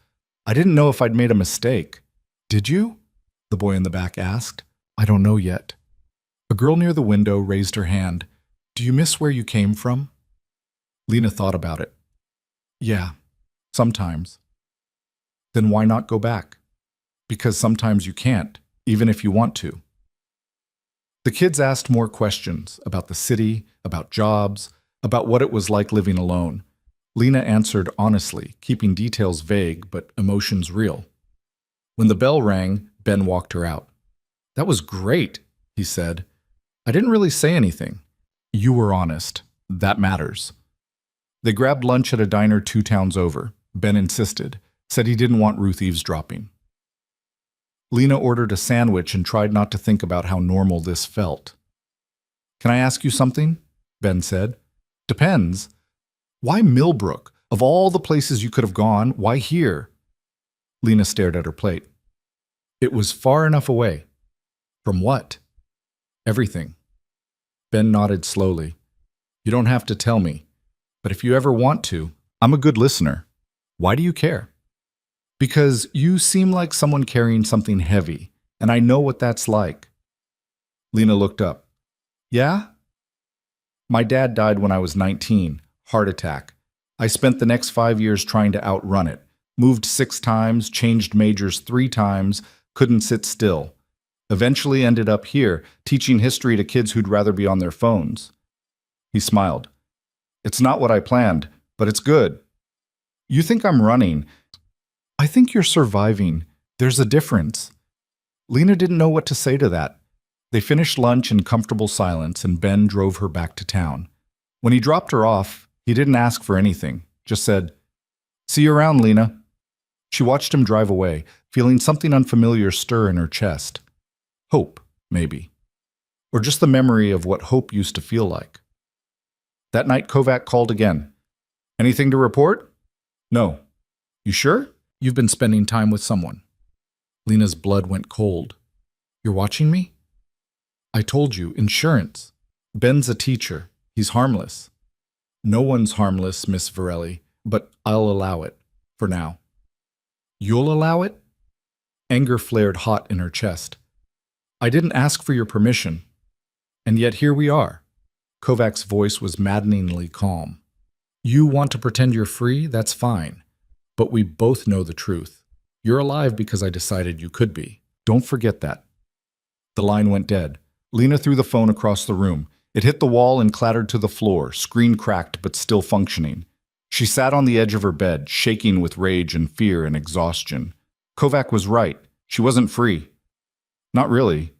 I didn't know if I'd made a mistake. Did you? The boy in the back asked. I don't know yet. A girl near the window raised her hand. Do you miss where you came from? Lena thought about it. Yeah, sometimes. Then why not go back? Because sometimes you can't, even if you want to. The kids asked more questions about the city, about jobs, about what it was like living alone. Lena answered honestly, keeping details vague but emotions real. When the bell rang, Ben walked her out. That was great, he said. I didn't really say anything. You were honest. That matters. They grabbed lunch at a diner 2 towns over. Ben insisted, said he didn't want Ruth eavesdropping. Lena ordered a sandwich and tried not to think about how normal this felt. Can I ask you something? Ben said. Depends. Why Millbrook? Of all the places you could have gone, why here? Lena stared at her plate. It was far enough away. From what? Everything. Ben nodded slowly. You don't have to tell me, but if you ever want to, I'm a good listener. Why do you care? Because you seem like someone carrying something heavy, and I know what that's like. Lena looked up. Yeah? My dad died when I was 19, heart attack. I spent the next 5 years trying to outrun it. Moved 6 times, changed majors 3 times, couldn't sit still. Eventually ended up here, teaching history to kids who'd rather be on their phones. He smiled. It's not what I planned, but it's good. You think I'm running. I think you're surviving. There's a difference. Lena didn't know what to say to that. They finished lunch in comfortable silence, and Ben drove her back to town. When he dropped her off, he didn't ask for anything, just said, See you around, Lena. She watched him drive away, feeling something unfamiliar stir in her chest. Hope, maybe. Or just the memory of what hope used to feel like. That night, Kovac called again. Anything to report? No. You sure? You've been spending time with someone. Lena's blood went cold. You're watching me? I told you, insurance. Ben's a teacher. He's harmless. No one's harmless, Miss Varelli, but I'll allow it, for now. You'll allow it? Anger flared hot in her chest. I didn't ask for your permission. And yet here we are. Kovac's voice was maddeningly calm. You want to pretend you're free? That's fine. But we both know the truth. You're alive because I decided you could be. Don't forget that. The line went dead. Lena threw the phone across the room. It hit the wall and clattered to the floor, screen cracked but still functioning. She sat on the edge of her bed, shaking with rage and fear and exhaustion. Kovac was right. She wasn't free. Not really.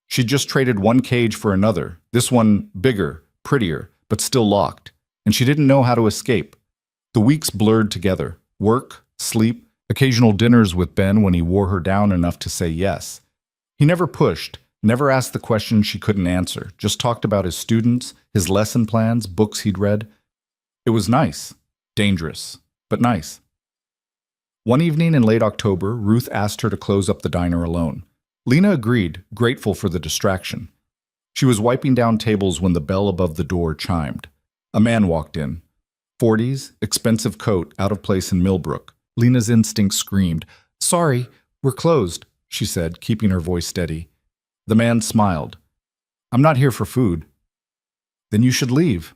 She'd just traded one cage for another, this one bigger, prettier, but still locked, and she didn't know how to escape. The weeks blurred together. Work, sleep, occasional dinners with Ben when he wore her down enough to say yes. He never pushed, never asked the questions she couldn't answer, just talked about his students, his lesson plans, books he'd read. It was nice, dangerous, but nice. One evening in late October, Ruth asked her to close up the diner alone. Lena agreed, grateful for the distraction. She was wiping down tables when the bell above the door chimed. A man walked in. 40s, expensive coat, out of place in Millbrook. Lena's instinct screamed. Sorry, we're closed, she said, keeping her voice steady. The man smiled. I'm not here for food. Then you should leave.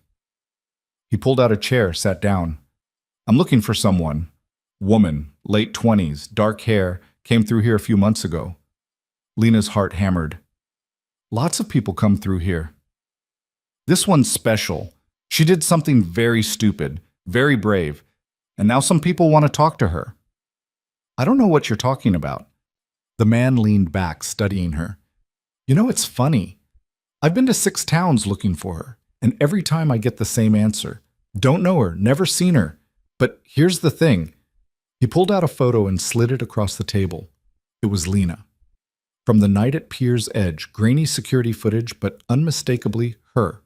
He pulled out a chair, sat down. I'm looking for someone. Woman, late 20s, dark hair, came through here a few months ago. Lena's heart hammered. Lots of people come through here. This one's special. She did something very stupid, very brave, and now some people want to talk to her. I don't know what you're talking about. The man leaned back, studying her. You know, it's funny. I've been to 6 towns looking for her, and every time I get the same answer. Don't know her, never seen her. But here's the thing. He pulled out a photo and slid it across the table. It was Lena. From the night at Pier's Edge, grainy security footage, but unmistakably her.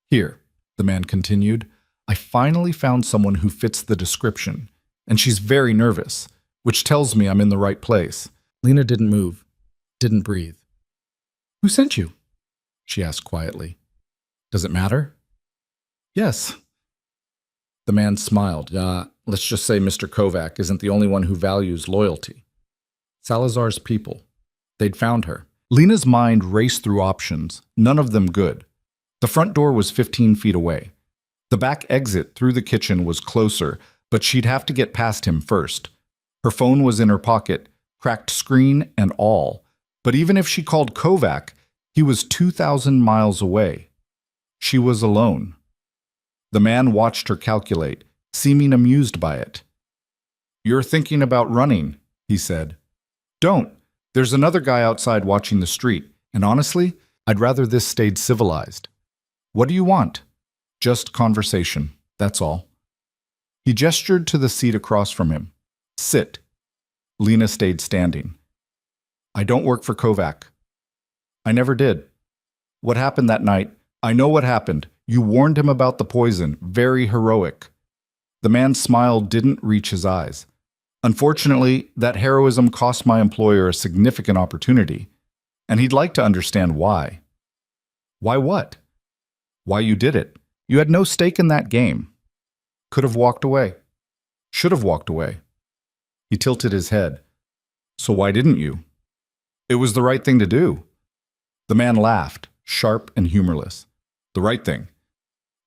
Here, the man continued, I finally found someone who fits the description, and she's very nervous, which tells me I'm in the right place. Lena didn't move, didn't breathe. Who sent you? She asked quietly. Does it matter? Yes. The man smiled. Let's just say Mr. Kovac isn't the only one who values loyalty. Salazar's people. They'd found her. Lena's mind raced through options, none of them good. The front door was 15 feet away. The back exit through the kitchen was closer, but she'd have to get past him first. Her phone was in her pocket, cracked screen and all. But even if she called Kovac, he was 2,000 miles away. She was alone. The man watched her calculate, seeming amused by it. You're thinking about running, he said. Don't. There's another guy outside watching the street, and honestly, I'd rather this stayed civilized. What do you want? Just conversation, that's all. He gestured to the seat across from him. Sit. Lena stayed standing. I don't work for Kovac. I never did. What happened that night? I know what happened. You warned him about the poison. Very heroic. The man's smile didn't reach his eyes. Unfortunately, that heroism cost my employer a significant opportunity, and he'd like to understand why. Why what? Why you did it. You had no stake in that game. Could have walked away. Should have walked away. He tilted his head. So why didn't you? It was the right thing to do. The man laughed, sharp and humorless. The right thing.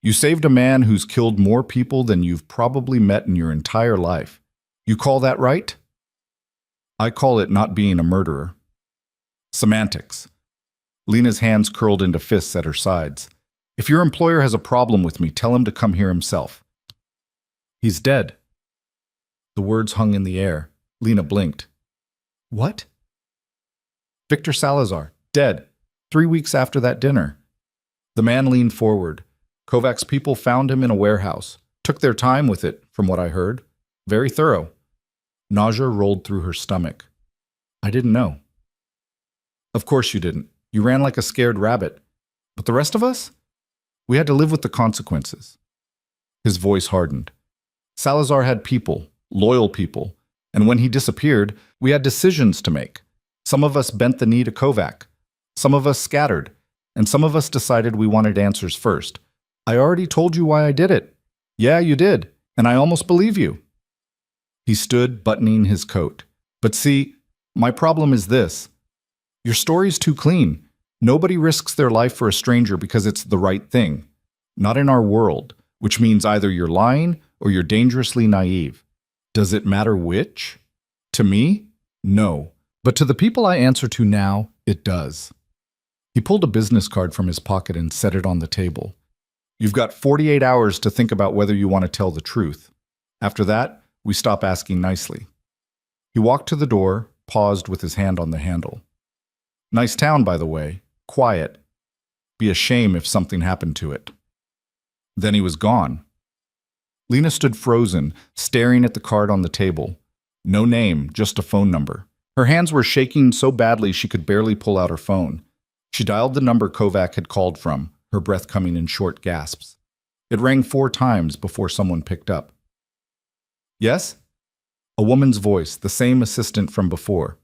You saved a man who's killed more people than you've probably met in your entire life. You call that right? I call it not being a murderer. Semantics. Lena's hands curled into fists at her sides. If your employer has a problem with me, tell him to come here himself. He's dead. The words hung in the air. Lena blinked. What? Victor Salazar, dead, 3 weeks after that dinner. The man leaned forward. Kovac's people found him in a warehouse. Took their time with it, from what I heard. Very thorough. Nausea rolled through her stomach. I didn't know. Of course you didn't. You ran like a scared rabbit. But the rest of us? We had to live with the consequences. His voice hardened. Salazar had people, loyal people, and when he disappeared, we had decisions to make. Some of us bent the knee to Kovac. Some of us scattered, and some of us decided we wanted answers first. I already told you why I did it. Yeah, you did, and I almost believe you. He stood, buttoning his coat. But see, my problem is this. Your story's too clean. Nobody risks their life for a stranger because it's the right thing. Not in our world, which means either you're lying or you're dangerously naive. Does it matter which? To me, no. But to the people I answer to now, it does. He pulled a business card from his pocket and set it on the table. You've got 48 hours to think about whether you want to tell the truth. After that, we stop asking nicely. He walked to the door, paused with his hand on the handle. Nice town, by the way. Quiet. Be a shame if something happened to it. Then he was gone. Lena stood frozen, staring at the card on the table. No name, just a phone number. Her hands were shaking so badly she could barely pull out her phone. She dialed the number Kovac had called from, her breath coming in short gasps. It rang 4 times before someone picked up. Yes? A woman's voice, the same assistant from before.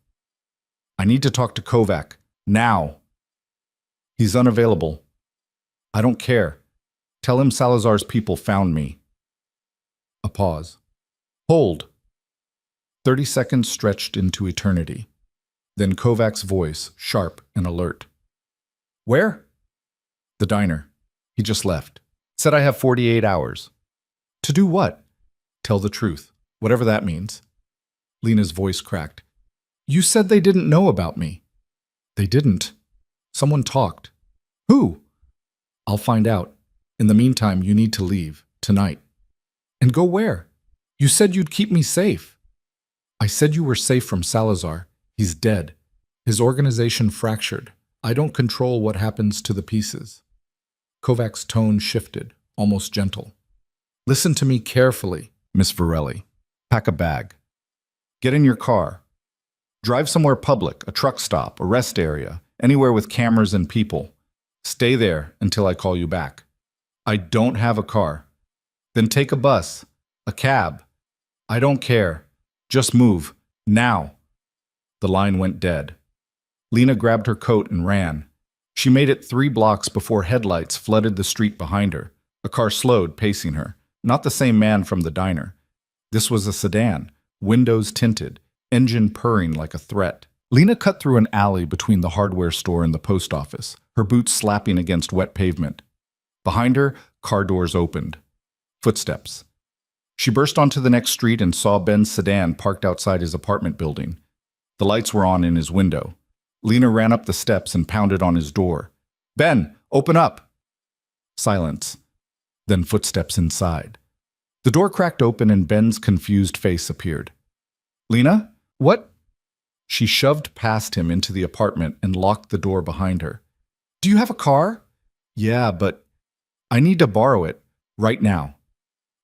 I need to talk to Kovac. Now. He's unavailable. I don't care. Tell him Salazar's people found me. A pause. Hold. 30 seconds stretched into eternity. Then Kovac's voice, sharp and alert. Where? The diner. He just left. Said I have 48 hours. To do what? Tell the truth, whatever that means. Lena's voice cracked. You said they didn't know about me. They didn't. Someone talked. Who? I'll find out. In the meantime, you need to leave, tonight. And go where? You said you'd keep me safe. I said you were safe from Salazar. He's dead. His organization fractured. I don't control what happens to the pieces. Kovac's tone shifted, almost gentle. Listen to me carefully, Miss Varelli. Pack a bag. Get in your car. Drive somewhere public, a truck stop, a rest area, anywhere with cameras and people. Stay there until I call you back. I don't have a car. Then take a bus, a cab. I don't care. Just move. Now. The line went dead. Lena grabbed her coat and ran. She made it 3 blocks before headlights flooded the street behind her. A car slowed, pacing her. Not the same man from the diner. This was a sedan, windows tinted, engine purring like a threat. Lena cut through an alley between the hardware store and the post office, her boots slapping against wet pavement. Behind her, car doors opened. Footsteps. She burst onto the next street and saw Ben's sedan parked outside his apartment building. The lights were on in his window. Lena ran up the steps and pounded on his door. Ben, open up! Silence. Then footsteps inside. The door cracked open and Ben's confused face appeared. Lena? What? She shoved past him into the apartment and locked the door behind her. Do you have a car? Yeah, but I need to borrow it right now.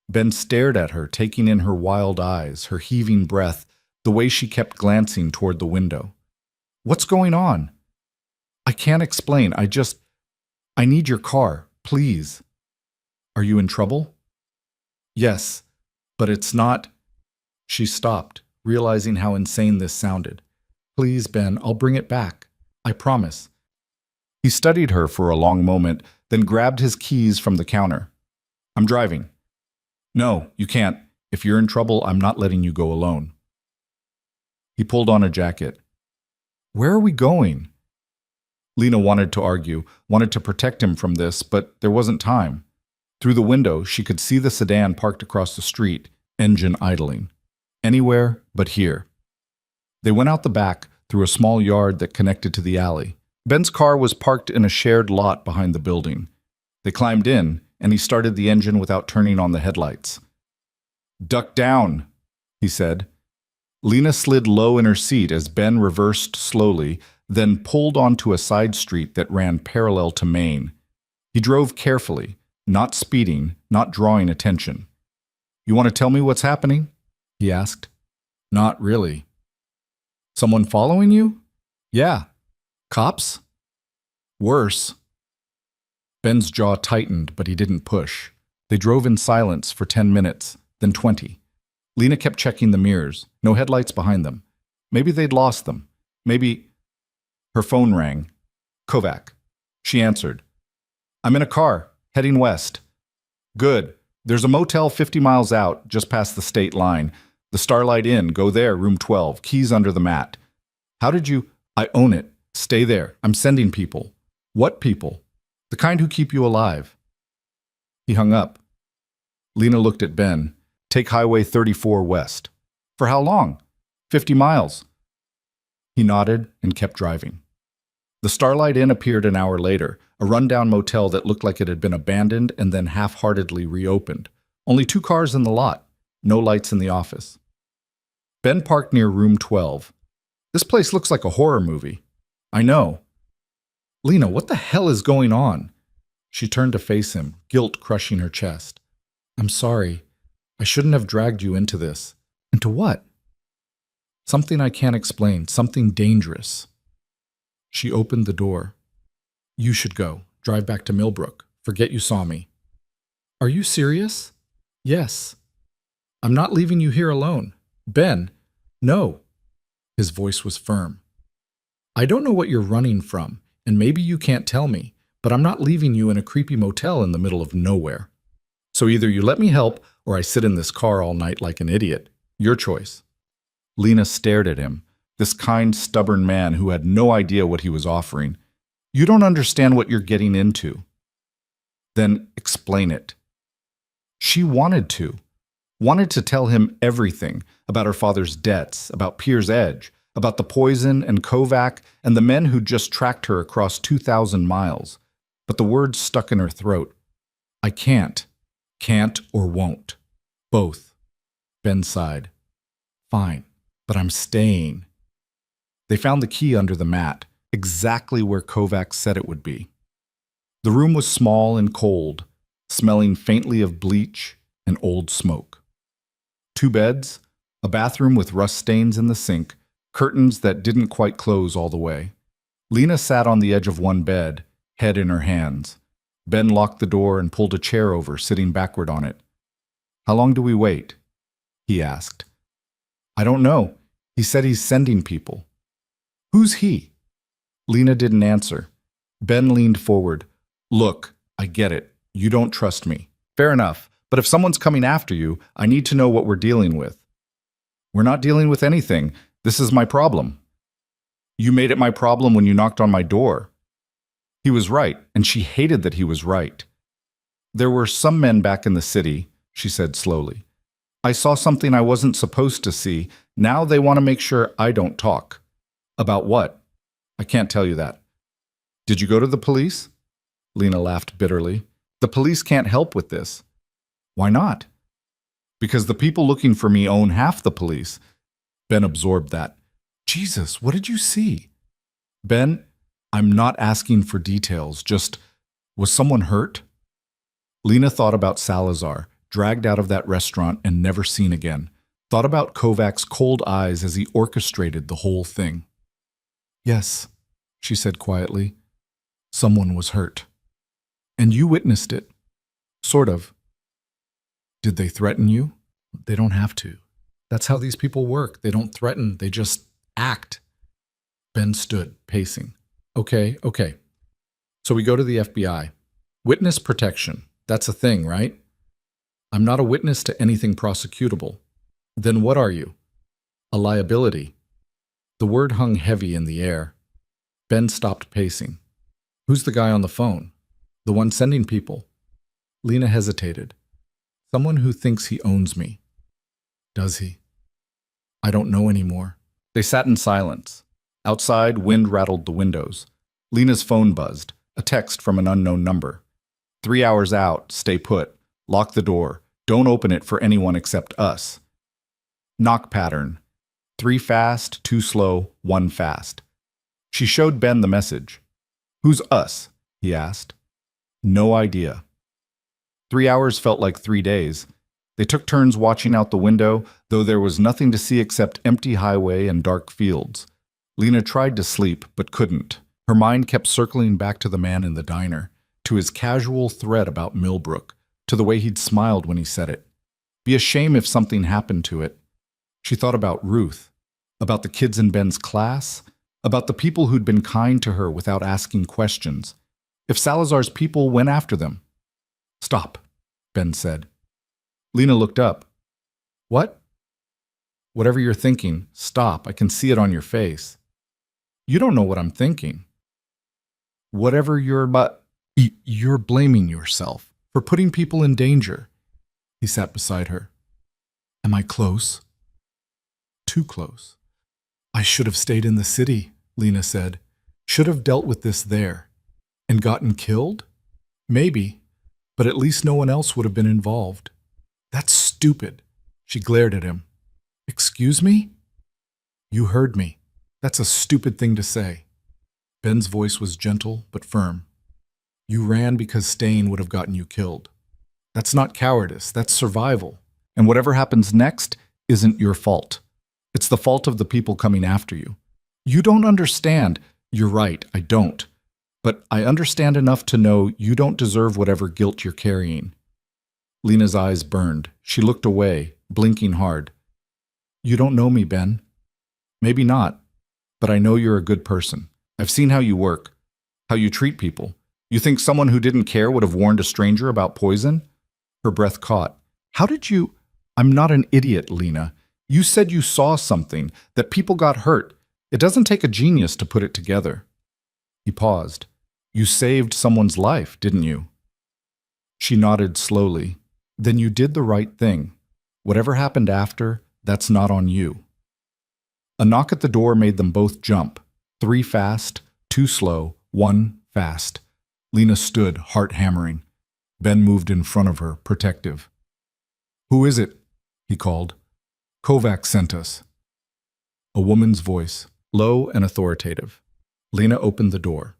Ben stared at her, taking in her wild eyes, her heaving breath, the way she kept glancing toward the window. What's going on? I can't explain. I need your car, please. Are you in trouble? Yes, but it's not. She stopped, realizing how insane this sounded. Please, Ben, I'll bring it back. I promise. He studied her for a long moment, then grabbed his keys from the counter. I'm driving. No, you can't. If you're in trouble, I'm not letting you go alone. He pulled on a jacket. Where are we going? Lena wanted to argue, wanted to protect him from this, but there wasn't time. Through the window, she could see the sedan parked across the street, engine idling. Anywhere but here. They went out the back, through a small yard that connected to the alley. Ben's car was parked in a shared lot behind the building. They climbed in, and he started the engine without turning on the headlights. Duck down, he said. Lena slid low in her seat as Ben reversed slowly, then pulled onto a side street that ran parallel to Main. He drove carefully, not speeding, not drawing attention. You want to tell me what's happening? He asked. Not really. Someone following you? Yeah. Cops? Worse. Ben's jaw tightened, but he didn't push. They drove in silence for 10 minutes, then 20. Lena kept checking the mirrors. No headlights behind them. Maybe they'd lost them. Maybe... Her phone rang. Kovac. She answered. I'm in a car, heading west. Good. There's a motel 50 miles out, just past the state line. The Starlight Inn. Go there, room 12. Keys under the mat. How did you... I own it. Stay there. I'm sending people. What people? The kind who keep you alive. He hung up. Lena looked at Ben. Take Highway 34 west. For how long? 50 miles. He nodded and kept driving. The Starlight Inn appeared an hour later, a rundown motel that looked like it had been abandoned and then half-heartedly reopened. Only 2 cars in the lot. No lights in the office. Ben parked near room 12. This place looks like a horror movie. I know. Lena, what the hell is going on? She turned to face him, guilt crushing her chest. I'm sorry. I shouldn't have dragged you into this. Into what? Something I can't explain. Something dangerous. She opened the door. You should go. Drive back to Millbrook. Forget you saw me. Are you serious? Yes. I'm not leaving you here alone. Ben, no. His voice was firm. I don't know what you're running from, and maybe you can't tell me, but I'm not leaving you in a creepy motel in the middle of nowhere. So either you let me help, or I sit in this car all night like an idiot. Your choice. Lena stared at him, this kind, stubborn man who had no idea what he was offering. You don't understand what you're getting into. Then explain it. She wanted to tell him everything about her father's debts, about Pier's Edge, about the poison and Kovac and the men who'd just tracked her across 2,000 miles. But the words stuck in her throat. I can't. Can't or won't. Both. Ben sighed. Fine, but I'm staying. They found the key under the mat, exactly where Kovac said it would be. The room was small and cold, smelling faintly of bleach and old smoke. 2 beds, a bathroom with rust stains in the sink, curtains that didn't quite close all the way. Lena sat on the edge of one bed, head in her hands. Ben locked the door and pulled a chair over, sitting backward on it. How long do we wait? He asked. I don't know. He said he's sending people. Who's he? Lena didn't answer. Ben leaned forward. Look, I get it. You don't trust me. Fair enough. But if someone's coming after you, I need to know what we're dealing with. We're not dealing with anything. This is my problem. You made it my problem when you knocked on my door. He was right, and she hated that he was right. There were some men back in the city, she said slowly. I saw something I wasn't supposed to see. Now they want to make sure I don't talk. About what? I can't tell you that. Did you go to the police? Lena laughed bitterly. The police can't help with this. Why not? Because the people looking for me own half the police. Ben absorbed that. Jesus, what did you see? Ben, I'm not asking for details, just, was someone hurt? Lena thought about Salazar, dragged out of that restaurant and never seen again. Thought about Kovac's cold eyes as he orchestrated the whole thing. Yes, she said quietly. Someone was hurt. And you witnessed it. Sort of. Did they threaten you? They don't have to. That's how these people work. They don't threaten, they just act. Ben stood, pacing. Okay. So we go to the FBI. Witness protection. That's a thing, right? I'm not a witness to anything prosecutable. Then what are you? A liability. The word hung heavy in the air. Ben stopped pacing. Who's the guy on the phone? The one sending people? Lena hesitated. Someone who thinks he owns me. Does he? I don't know anymore. They sat in silence. Outside, wind rattled the windows. Lena's phone buzzed, a text from an unknown number. 3 hours out, stay put. Lock the door. Don't open it for anyone except us. Knock pattern. 3 fast, 2 slow, 1 fast. She showed Ben the message. Who's us? He asked. No idea. 3 hours felt like 3 days. They took turns watching out the window, though there was nothing to see except empty highway and dark fields. Lena tried to sleep, but couldn't. Her mind kept circling back to the man in the diner, to his casual threat about Millbrook, to the way he'd smiled when he said it. Be a shame if something happened to it. She thought about Ruth, about the kids in Ben's class, about the people who'd been kind to her without asking questions. If Salazar's people went after them. Stop, Ben said. Lena looked up. What? Whatever you're thinking, stop. I can see it on your face. You don't know what I'm thinking. Whatever you're blaming yourself for putting people in danger. He sat beside her. Am I close? Too close. I should have stayed in the city, Lena said. Should have dealt with this there. And gotten killed? Maybe, but at least no one else would have been involved. That's stupid. She glared at him. Excuse me? You heard me. That's a stupid thing to say. Ben's voice was gentle but firm. You ran because staying would have gotten you killed. That's not cowardice, that's survival. And whatever happens next isn't your fault. It's the fault of the people coming after you. You don't understand. You're right, I don't. But I understand enough to know you don't deserve whatever guilt you're carrying. Lena's eyes burned. She looked away, blinking hard. You don't know me, Ben. Maybe not, but I know you're a good person. I've seen how you work, how you treat people. You think someone who didn't care would have warned a stranger about poison? Her breath caught. How did you? I'm not an idiot, Lena. You said you saw something, that people got hurt. It doesn't take a genius to put it together. He paused. You saved someone's life, didn't you? She nodded slowly. Then you did the right thing. Whatever happened after, that's not on you. A knock at the door made them both jump. 3 fast, 2 slow, 1 fast. Lena stood, heart hammering. Ben moved in front of her, protective. "Who is it?" he called. "Kovac sent us." A woman's voice, low and authoritative. Lena opened the door.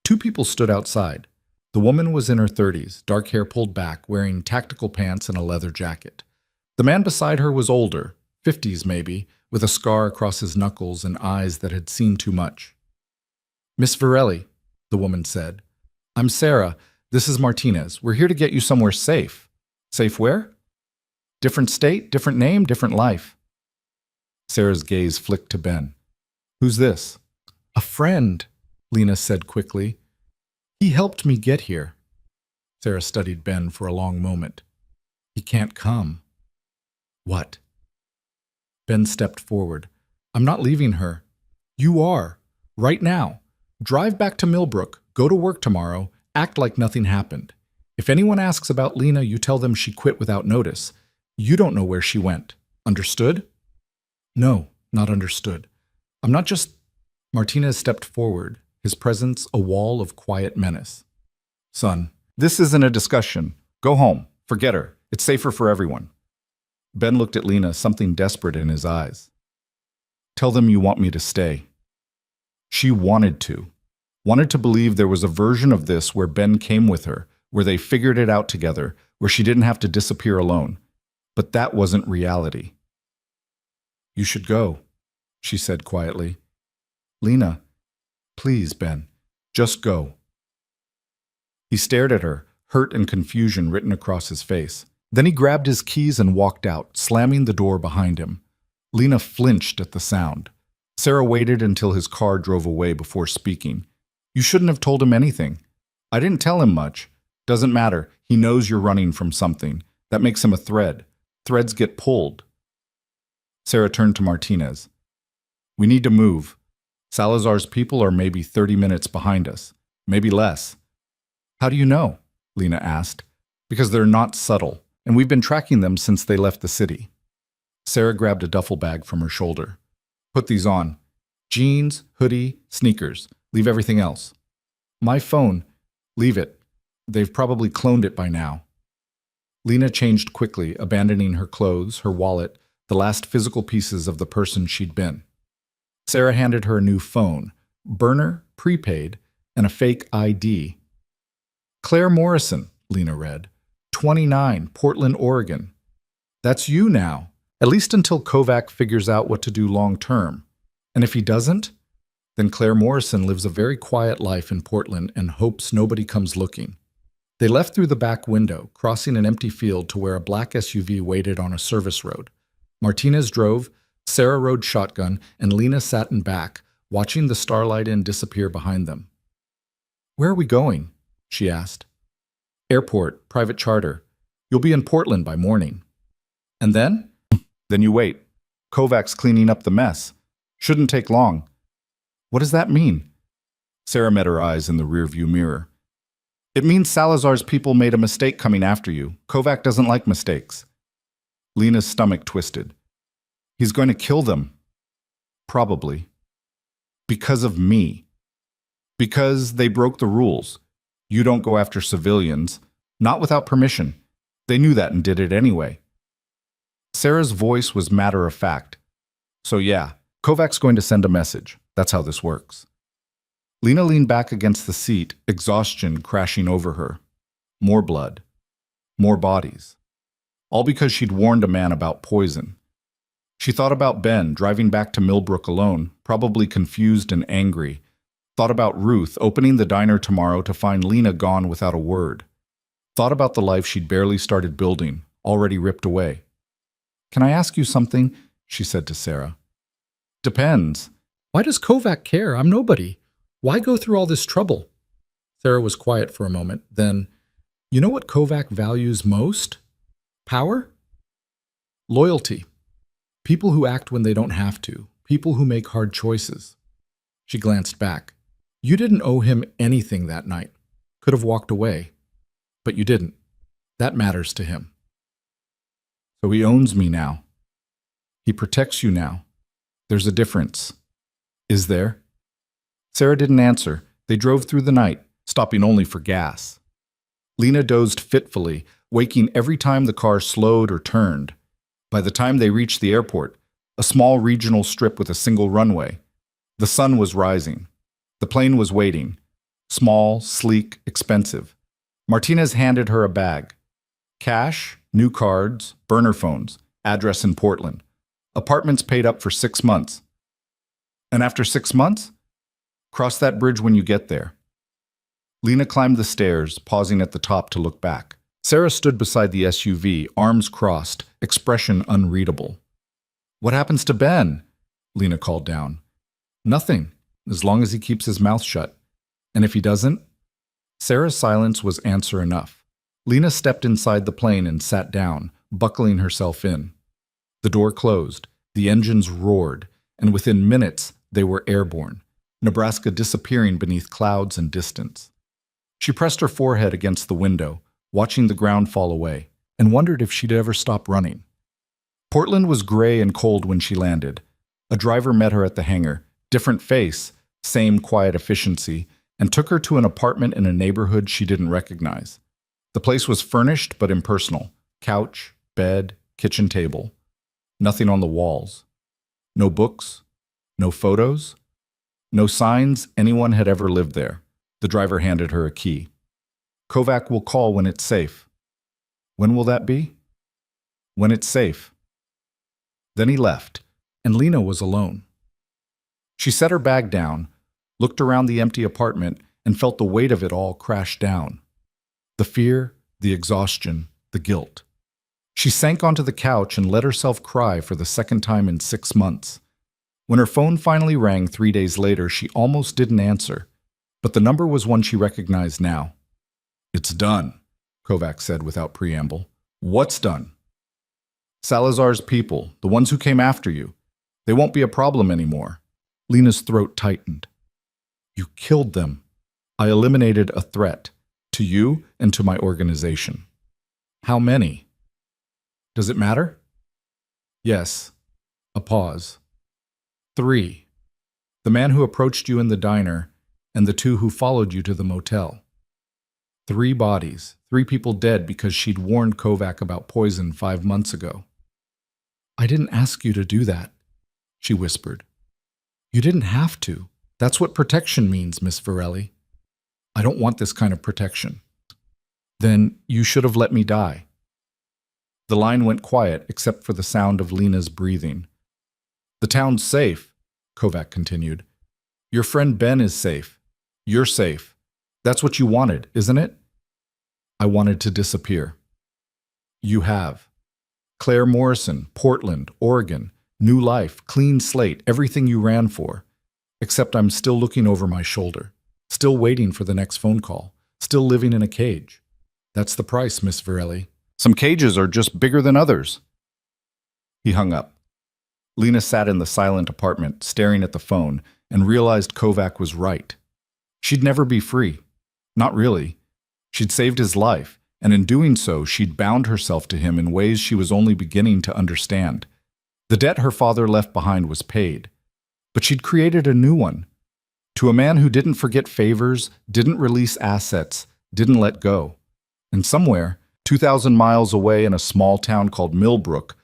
2 people stood outside. The woman was in her 30s, dark hair pulled back, wearing tactical pants and a leather jacket. The man beside her was older, 50s maybe, with a scar across his knuckles and eyes that had seen too much. "Miss Varelli," the woman said. "I'm Sarah. This is Martinez. We're here to get you somewhere safe." "Safe where?" "Different state, different name, different life." Sarah's gaze flicked to Ben. "Who's this?" "A friend," Lena said quickly. "He helped me get here." Sarah studied Ben for a long moment. "He can't come." "What?" Ben stepped forward. "I'm not leaving her." "You are. Right now. Drive back to Millbrook. Go to work tomorrow. Act like nothing happened. If anyone asks about Lena, you tell them she quit without notice. You don't know where she went. Understood?" "No, not understood. I'm not just—" Martinez stepped forward, his presence a wall of quiet menace. "Son, this isn't a discussion. Go home. Forget her. It's safer for everyone." Ben looked at Lena, something desperate in his eyes. "Tell them you want me to stay." She wanted to believe there was a version of this where Ben came with her, where they figured it out together, where she didn't have to disappear alone. But that wasn't reality. "You should go," she said quietly. "Lena, please, Ben, just go." He stared at her, hurt and confusion written across his face. Then he grabbed his keys and walked out, slamming the door behind him. Lena flinched at the sound. Sarah waited until his car drove away before speaking. "You shouldn't have told him anything." "I didn't tell him much. Doesn't matter. He knows you're running from something. That makes him a thread. Threads get pulled." Sarah turned to Martinez. "We need to move. Salazar's people are maybe 30 minutes behind us. Maybe less." "How do you know?" Lena asked. "Because they're not subtle, and we've been tracking them since they left the city." Sarah grabbed a duffel bag from her shoulder. "Put these on. Jeans, hoodie, sneakers. Leave everything else." "My phone. Leave it. They've probably cloned it by now." Lena changed quickly, abandoning her clothes, her wallet, the last physical pieces of the person she'd been. Sarah handed her a new phone, burner, prepaid, and a fake ID. "Claire Morrison," Lena read. 29, Portland, Oregon. "That's you now, at least until Kovac figures out what to do long term. And if he doesn't, then Claire Morrison lives a very quiet life in Portland and hopes nobody comes looking." They left through the back window, crossing an empty field to where a black SUV waited on a service road. Martinez drove, Sarah rode shotgun, and Lena sat in back, watching the Starlight Inn disappear behind them. "Where are we going?" she asked. "Airport, private charter. You'll be in Portland by morning." "And then?" "Then you wait. Kovac's cleaning up the mess. Shouldn't take long." "What does that mean?" Sarah met her eyes in the rearview mirror. "It means Salazar's people made a mistake coming after you. Kovac doesn't like mistakes." Lena's stomach twisted. "He's going to kill them." "Probably. Because of me. Because they broke the rules. You don't go after civilians. Not without permission. They knew that and did it anyway." Sarah's voice was matter of fact. "So yeah, Kovac's going to send a message. That's how this works." Lena leaned back against the seat, exhaustion crashing over her. More blood. More bodies. All because she'd warned a man about poison. She thought about Ben driving back to Millbrook alone, probably confused and angry. Thought about Ruth opening the diner tomorrow to find Lena gone without a word. Thought about the life she'd barely started building, already ripped away. "Can I ask you something?" she said to Sarah. "Depends." "Why does Kovac care? I'm nobody. Why go through all this trouble?" Sarah was quiet for a moment, then, "You know what Kovac values most? Power? Loyalty. People who act when they don't have to. People who make hard choices." She glanced back. "You didn't owe him anything that night. Could have walked away. But you didn't. That matters to him. So he owns me now. He protects you now. There's a difference. Is there? Sarah didn't answer. They drove through the night, stopping only for gas. Lena dozed fitfully, waking every time the car slowed or turned. By the time they reached the airport, a small regional strip with a single runway, the sun was rising. The plane was waiting. Small, sleek, expensive. Martinez handed her a bag. Cash, new cards, burner phones, address in Portland. Apartments paid up for 6 months. And after 6 months? Cross that bridge when you get there. Lena climbed the stairs, pausing at the top to look back. Sarah stood beside the SUV, arms crossed, expression unreadable. What happens to Ben? Lena called down. Nothing, as long as he keeps his mouth shut. And if he doesn't? Sarah's silence was answer enough. Lena stepped inside the plane and sat down, buckling herself in. The door closed, the engines roared, and within minutes they were airborne, Nebraska disappearing beneath clouds and distance. She pressed her forehead against the window, watching the ground fall away, and wondered if she'd ever stop running. Portland was gray and cold when she landed. A driver met her at the hangar, different face, same quiet efficiency, and took her to an apartment in a neighborhood she didn't recognize. The place was furnished but impersonal. Couch, bed, kitchen table. Nothing on the walls. No books. No photos. No signs anyone had ever lived there. The driver handed her a key. Kovac will call when it's safe. When will that be? When it's safe. Then he left, and Lena was alone. She set her bag down, looked around the empty apartment, and felt the weight of it all crash down. The fear, the exhaustion, the guilt. She sank onto the couch and let herself cry for the second time in 6 months. When her phone finally rang 3 days later, she almost didn't answer, but the number was one she recognized now. It's done, Kovac said without preamble. What's done? Salazar's people, the ones who came after you. They won't be a problem anymore. Lena's throat tightened. You killed them. I eliminated a threat, to you and to my organization. How many? Does it matter? Yes. A pause. 3. The man who approached you in the diner, and the 2 who followed you to the motel. 3 bodies, 3 people dead because she'd warned Kovac about poison 5 months ago. I didn't ask you to do that, she whispered. You didn't have to. That's what protection means, Miss Varelli. I don't want this kind of protection. Then you should have let me die. The line went quiet except for the sound of Lena's breathing. The town's safe, Kovac continued. Your friend Ben is safe. You're safe. That's what you wanted, isn't it? I wanted to disappear. You have. Claire Morrison, Portland, Oregon, new life, clean slate, everything you ran for. Except I'm still looking over my shoulder, still waiting for the next phone call, still living in a cage. That's the price, Miss Varelli. Some cages are just bigger than others. He hung up. Lena sat in the silent apartment, staring at the phone, and realized Kovac was right. She'd never be free. Not really. She'd saved his life, and in doing so, she'd bound herself to him in ways she was only beginning to understand. The debt her father left behind was paid, but she'd created a new one. To a man who didn't forget favors, didn't release assets, didn't let go. And somewhere, 2,000 miles away in a small town called Millbrook,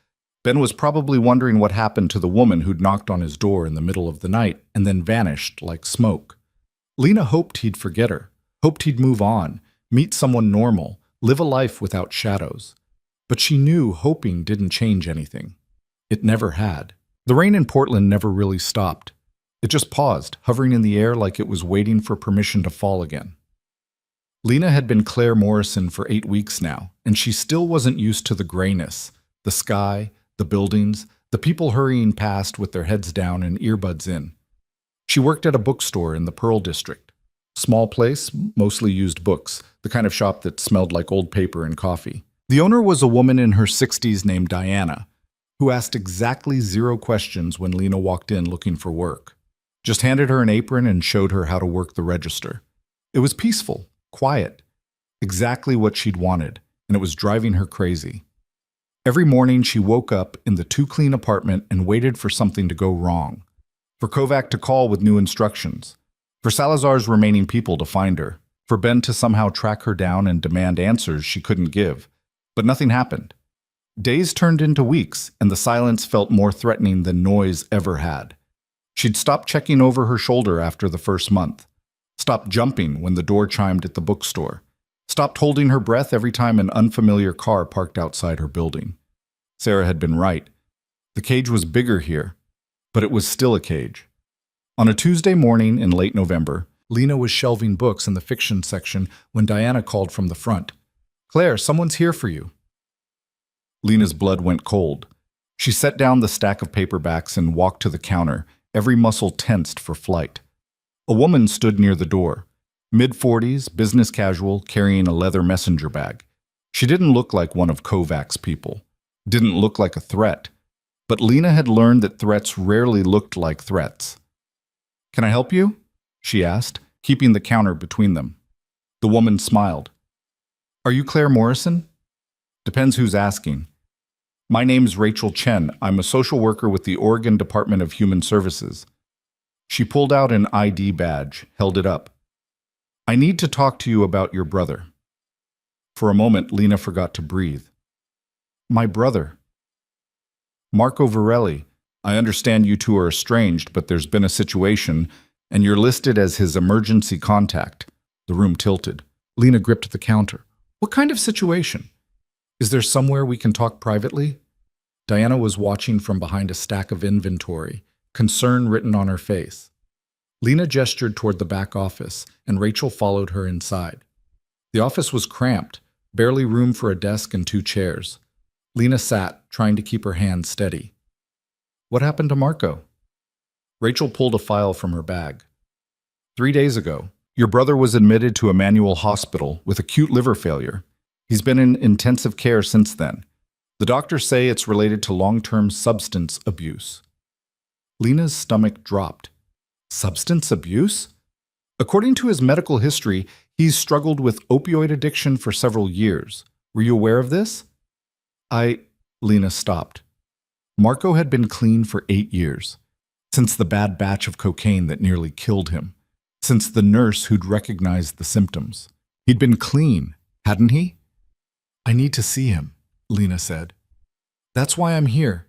Ben was probably wondering what happened to the woman who'd knocked on his door in the middle of the night and then vanished like smoke. Lena hoped he'd forget her, hoped he'd move on, meet someone normal, live a life without shadows. But she knew hoping didn't change anything. It never had. The rain in Portland never really stopped. It just paused, hovering in the air like it was waiting for permission to fall again. Lena had been Claire Morrison for 8 weeks now, and she still wasn't used to the grayness, the sky, the buildings, the people hurrying past with their heads down and earbuds in. She worked at a bookstore in the Pearl District. Small place, mostly used books, the kind of shop that smelled like old paper and coffee. The owner was a woman in her 60s named Diana, who asked exactly 0 questions when Lena walked in looking for work. Just handed her an apron and showed her how to work the register. It was peaceful, quiet, exactly what she'd wanted, and it was driving her crazy. Every morning she woke up in the too-clean apartment and waited for something to go wrong. For Kovac to call with new instructions. For Salazar's remaining people to find her. For Ben to somehow track her down and demand answers she couldn't give. But nothing happened. Days turned into weeks, and the silence felt more threatening than noise ever had. She'd stopped checking over her shoulder after the first month. Stopped jumping when the door chimed at the bookstore. Stopped holding her breath every time an unfamiliar car parked outside her building. Sarah had been right. The cage was bigger here, but it was still a cage. On a Tuesday morning in late November, Lena was shelving books in the fiction section when Diana called from the front. "Claire, someone's here for you." Lena's blood went cold. She set down the stack of paperbacks and walked to the counter, every muscle tensed for flight. A woman stood near the door. Mid-40s, business casual, carrying a leather messenger bag. She didn't look like one of Kovac's people. Didn't look like a threat. But Lena had learned that threats rarely looked like threats. "Can I help you?" she asked, keeping the counter between them. The woman smiled. "Are you Claire Morrison?" "Depends who's asking." "My name's Rachel Chen. I'm a social worker with the Oregon Department of Human Services." She pulled out an ID badge, held it up. "I need to talk to you about your brother." For a moment, Lena forgot to breathe. "My brother?" "Marco Varelli. I understand you two are estranged, but there's been a situation, and you're listed as his emergency contact." The room tilted. Lena gripped the counter. "What kind of situation? Is there somewhere we can talk privately?" Diana was watching from behind a stack of inventory, concern written on her face. Lena gestured toward the back office, and Rachel followed her inside. The office was cramped, barely room for a desk and 2 chairs. Lena sat, trying to keep her hands steady. "What happened to Marco?" Rachel pulled a file from her bag. 3 days ago, your brother was admitted to Emmanuel Hospital with acute liver failure. He's been in intensive care since then. The doctors say it's related to long-term substance abuse." Lena's stomach dropped. Substance abuse? According to his medical history, he's struggled with opioid addiction for several years. Were you aware of this? Lena stopped. Marco had been clean for 8 years, since the bad batch of cocaine that nearly killed him, since the nurse who'd recognized the symptoms. He'd been clean, hadn't he? "I need to see him," Lena said. "That's why I'm here.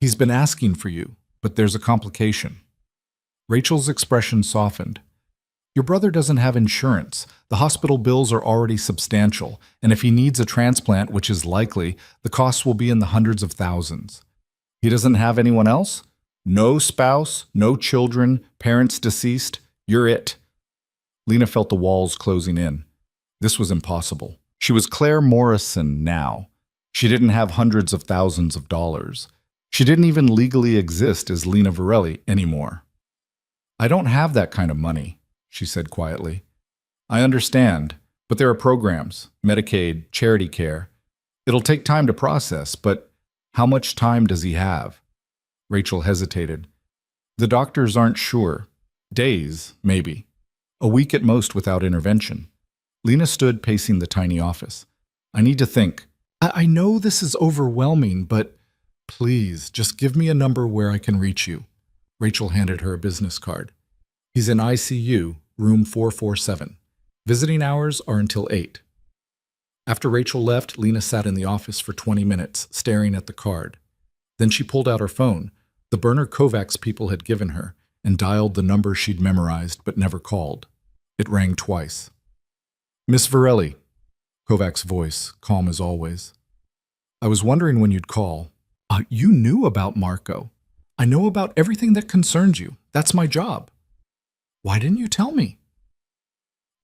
He's been asking for you, but there's a complication." Rachel's expression softened. "Your brother doesn't have insurance. The hospital bills are already substantial, and if he needs a transplant, which is likely, the costs will be in the hundreds of thousands. He doesn't have anyone else? No spouse, no children, parents deceased. You're it." Lena felt the walls closing in. This was impossible. She was Claire Morrison now. She didn't have hundreds of thousands of dollars. She didn't even legally exist as Lena Varelli anymore. "I don't have that kind of money," she said quietly. "I understand, but there are programs, Medicaid, charity care. It'll take time to process, but how much time does he have?" Rachel hesitated. "The doctors aren't sure. Days, maybe. A week at most without intervention." Lena stood pacing the tiny office. "I need to think. I know this is overwhelming, but please, just give me a number where I can reach you." Rachel handed her a business card. "He's in ICU, room 447. Visiting hours are until 8. After Rachel left, Lena sat in the office for 20 minutes, staring at the card. Then she pulled out her phone, the burner Kovac's people had given her, and dialed the number she'd memorized but never called. It rang twice. "Miss Varelli," Kovac's voice, calm as always. "I was wondering when you'd call. You knew about Marco. I know about everything that concerns you. That's my job. Why didn't you tell me?"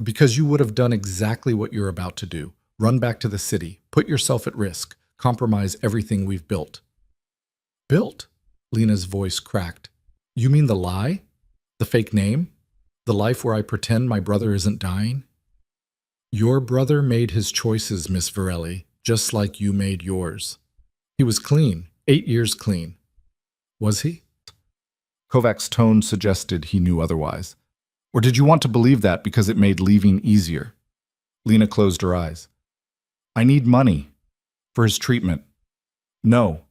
"Because you would have done exactly what you're about to do. Run back to the city, put yourself at risk, compromise everything we've built." "Built?" Lena's voice cracked. "You mean the lie? The fake name? The life where I pretend my brother isn't dying?" "Your brother made his choices, Miss Varelli, just like you made yours. He was clean, 8 years clean." "Was he?" Kovac's tone suggested he knew otherwise. "Or did you want to believe that because it made leaving easier?" Lena closed her eyes. I need money. For his treatment. No.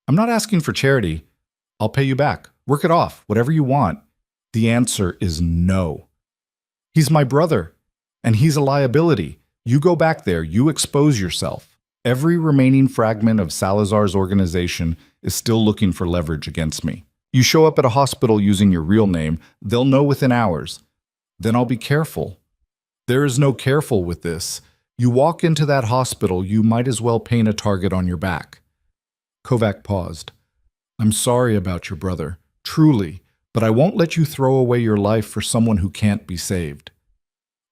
I'm not asking for charity. I'll pay you back. Work it off, whatever you want. The answer is no. He's my brother, and he's a liability. You go back there, you expose yourself. Every remaining fragment of Salazar's organization is still looking for leverage against me. You show up at a hospital using your real name, they'll know within hours. Then I'll be careful. There is no careful with this. You walk into that hospital, you might as well paint a target on your back. Kovac paused. I'm sorry about your brother, truly, but I won't let you throw away your life for someone who can't be saved.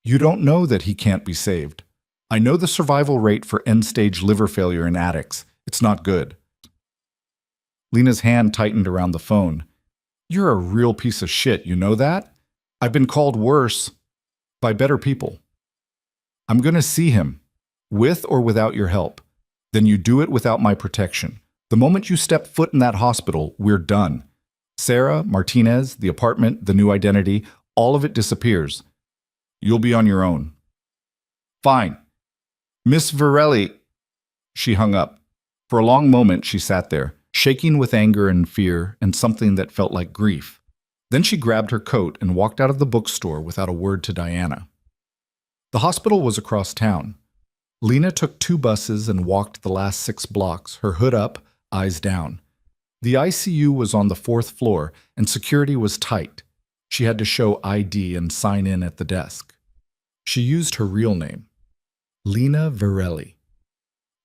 You don't know that he can't be saved. I know the survival rate for end-stage liver failure in addicts. It's not good. Lena's hand tightened around the phone. You're a real piece of shit, you know that? I've been called worse by better people. I'm going to see him, with or without your help. Then you do it without my protection. The moment you step foot in that hospital, we're done. Sarah, Martinez, the apartment, the new identity, all of it disappears. You'll be on your own. Fine. Miss Varelli. She hung up. For a long moment, she sat there, shaking with anger and fear and something that felt like grief. Then she grabbed her coat and walked out of the bookstore without a word to Diana. The hospital was across town. Lena took 2 buses and walked the last 6 blocks, her hood up, eyes down. The ICU was on the 4th floor, and security was tight. She had to show ID and sign in at the desk. She used her real name, Lena Varelli.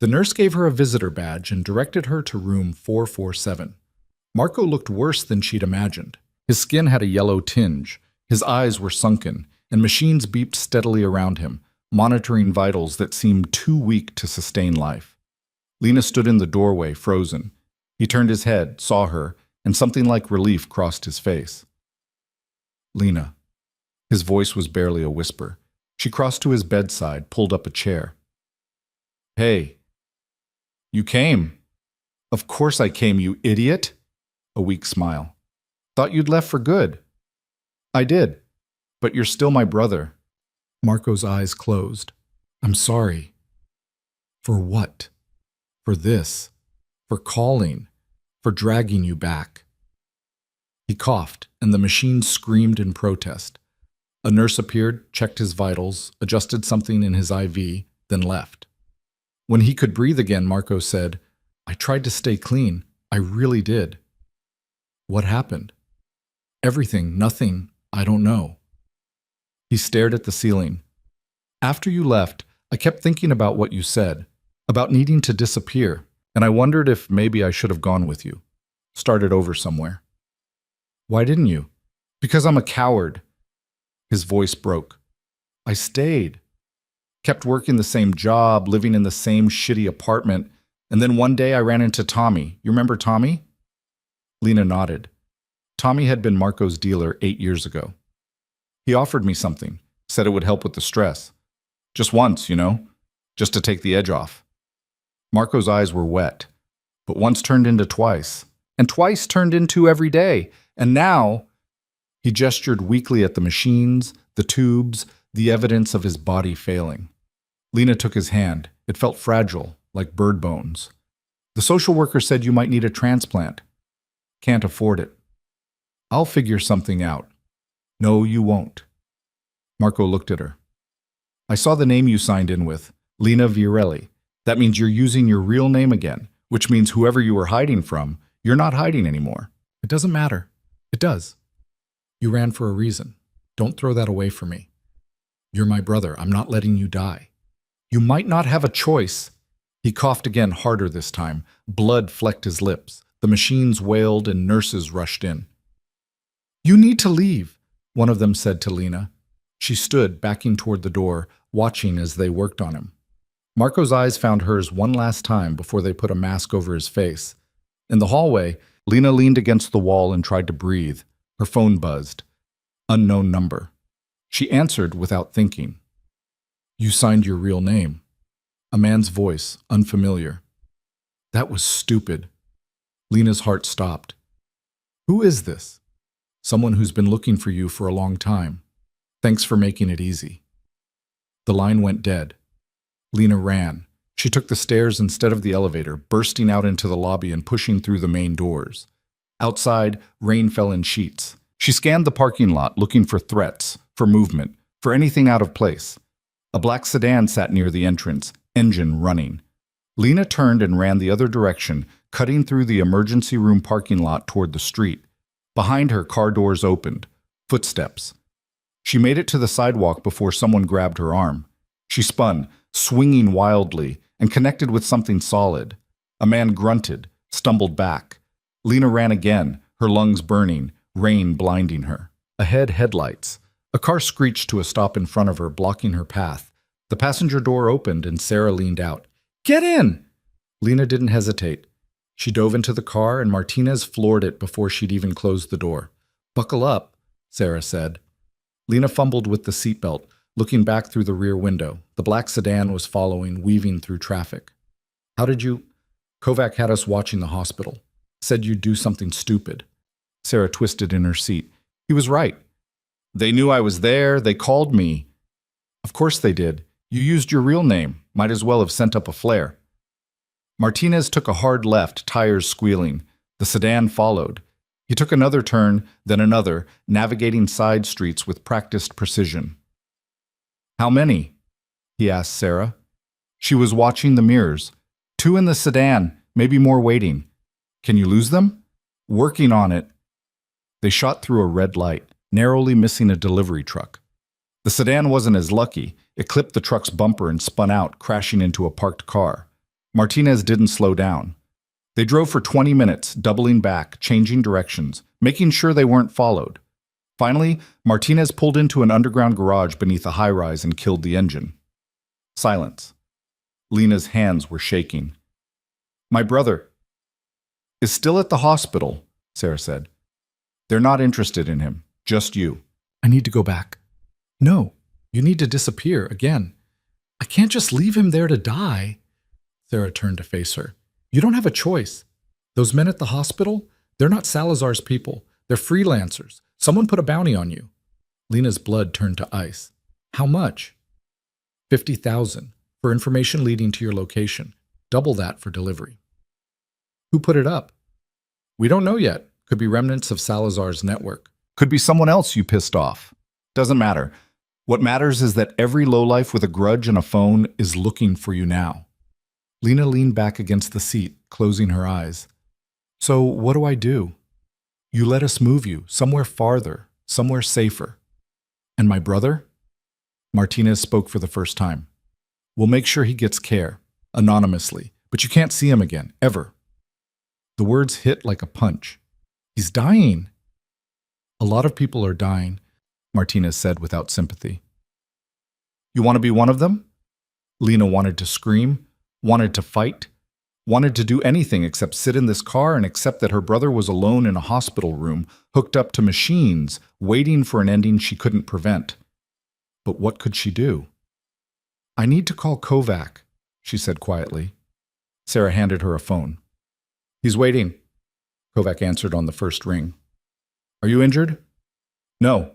The nurse gave her a visitor badge and directed her to room 447. Marco looked worse than she'd imagined. His skin had a yellow tinge, his eyes were sunken, and machines beeped steadily around him, monitoring vitals that seemed too weak to sustain life. Lena stood in the doorway, frozen. He turned his head, saw her, and something like relief crossed his face. Lena. His voice was barely a whisper. She crossed to his bedside, pulled up a chair. Hey. You came. Of course I came, you idiot. A weak smile. Thought you'd left for good. I did. But you're still my brother. Marco's eyes closed. I'm sorry. For what? For this. For calling. For dragging you back. He coughed, and the machine screamed in protest. A nurse appeared, checked his vitals, adjusted something in his IV, then left. When he could breathe again, Marco said, I tried to stay clean. I really did. What happened? Everything, nothing, I don't know. He stared at the ceiling. After you left, I kept thinking about what you said, about needing to disappear, and I wondered if maybe I should have gone with you, started over somewhere. Why didn't you? Because I'm a coward. His voice broke. I stayed. Kept working the same job, living in the same shitty apartment, and then one day I ran into Tommy. You remember Tommy? Lena nodded. Tommy had been Marco's dealer 8 years ago. He offered me something, said it would help with the stress. Just once, just to take the edge off. Marco's eyes were wet, but once turned into twice, and twice turned into every day, and now he gestured weakly at the machines, the tubes, the evidence of his body failing. Lena took his hand. It felt fragile, like bird bones. The social worker said you might need a transplant. Can't afford it. I'll figure something out. No, you won't. Marco looked at her. I saw the name you signed in with, Lena Varelli. That means you're using your real name again, which means whoever you were hiding from, you're not hiding anymore. It doesn't matter. It does. You ran for a reason. Don't throw that away for me. You're my brother. I'm not letting you die. You might not have a choice. He coughed again, harder this time. Blood flecked his lips. The machines wailed and nurses rushed in. You need to leave, one of them said to Lena. She stood, backing toward the door, watching as they worked on him. Marco's eyes found hers one last time before they put a mask over his face. In the hallway, Lena leaned against the wall and tried to breathe. Her phone buzzed. Unknown number. She answered without thinking. You signed your real name. A man's voice, unfamiliar. That was stupid. Lena's heart stopped. Who is this? Someone who's been looking for you for a long time. Thanks for making it easy. The line went dead. Lena ran. She took the stairs instead of the elevator, bursting out into the lobby and pushing through the main doors. Outside, rain fell in sheets. She scanned the parking lot, looking for threats, for movement, for anything out of place. A black sedan sat near the entrance, engine running. Lena turned and ran the other direction, cutting through the emergency room parking lot toward the street. Behind her, car doors opened. Footsteps. She made it to the sidewalk before someone grabbed her arm. She spun, swinging wildly, and connected with something solid. A man grunted, stumbled back. Lena ran again, her lungs burning, rain blinding her. Ahead, headlights. A car screeched to a stop in front of her, blocking her path. The passenger door opened and Sarah leaned out. "Get in!" Lena didn't hesitate. She dove into the car and Martinez floored it before she'd even closed the door. "Buckle up," Sarah said. Lena fumbled with the seatbelt, looking back through the rear window. The black sedan was following, weaving through traffic. "How did you—" Kovac had us watching the hospital. Said you'd do something stupid. Sarah twisted in her seat. He was right. "They knew I was there. They called me." "Of course they did. You used your real name. Might as well have sent up a flare." Martinez took a hard left, tires squealing. The sedan followed. He took another turn, then another, navigating side streets with practiced precision. "How many?" he asked Sarah. She was watching the mirrors. "2 in the sedan, maybe more waiting." "Can you lose them?" "Working on it." They shot through a red light, narrowly missing a delivery truck. The sedan wasn't as lucky. It clipped the truck's bumper and spun out, crashing into a parked car. Martinez didn't slow down. They drove for 20 minutes, doubling back, changing directions, making sure they weren't followed. Finally, Martinez pulled into an underground garage beneath a high-rise and killed the engine. Silence. Lena's hands were shaking. "My brother is still at the hospital," Sarah said. "They're not interested in him, just you." "I need to go back." "No, you need to disappear again. I can't just leave him there to die." Sarah turned to face her. "You don't have a choice. Those men at the hospital, they're not Salazar's people. They're freelancers. Someone put a bounty on you." Lena's blood turned to ice. "How much?" 50,000 for information leading to your location. Double that for delivery." "Who put it up?" "We don't know yet. Could be remnants of Salazar's network. Could be someone else you pissed off. Doesn't matter. What matters is that every lowlife with a grudge and a phone is looking for you now." Lena leaned back against the seat, closing her eyes. "So what do I do?" "You let us move you somewhere farther, somewhere safer." "And my brother?" Martinez spoke for the first time. "We'll make sure he gets care, anonymously, but you can't see him again, ever." The words hit like a punch. "He's dying." "A lot of people are dying," Martinez said without sympathy. "You want to be one of them?" Lena wanted to scream, wanted to fight, wanted to do anything except sit in this car and accept that her brother was alone in a hospital room, hooked up to machines, waiting for an ending she couldn't prevent. But what could she do? "I need to call Kovac," she said quietly. Sarah handed her a phone. "He's waiting," Kovac answered on the first ring. "Are you injured?" "No."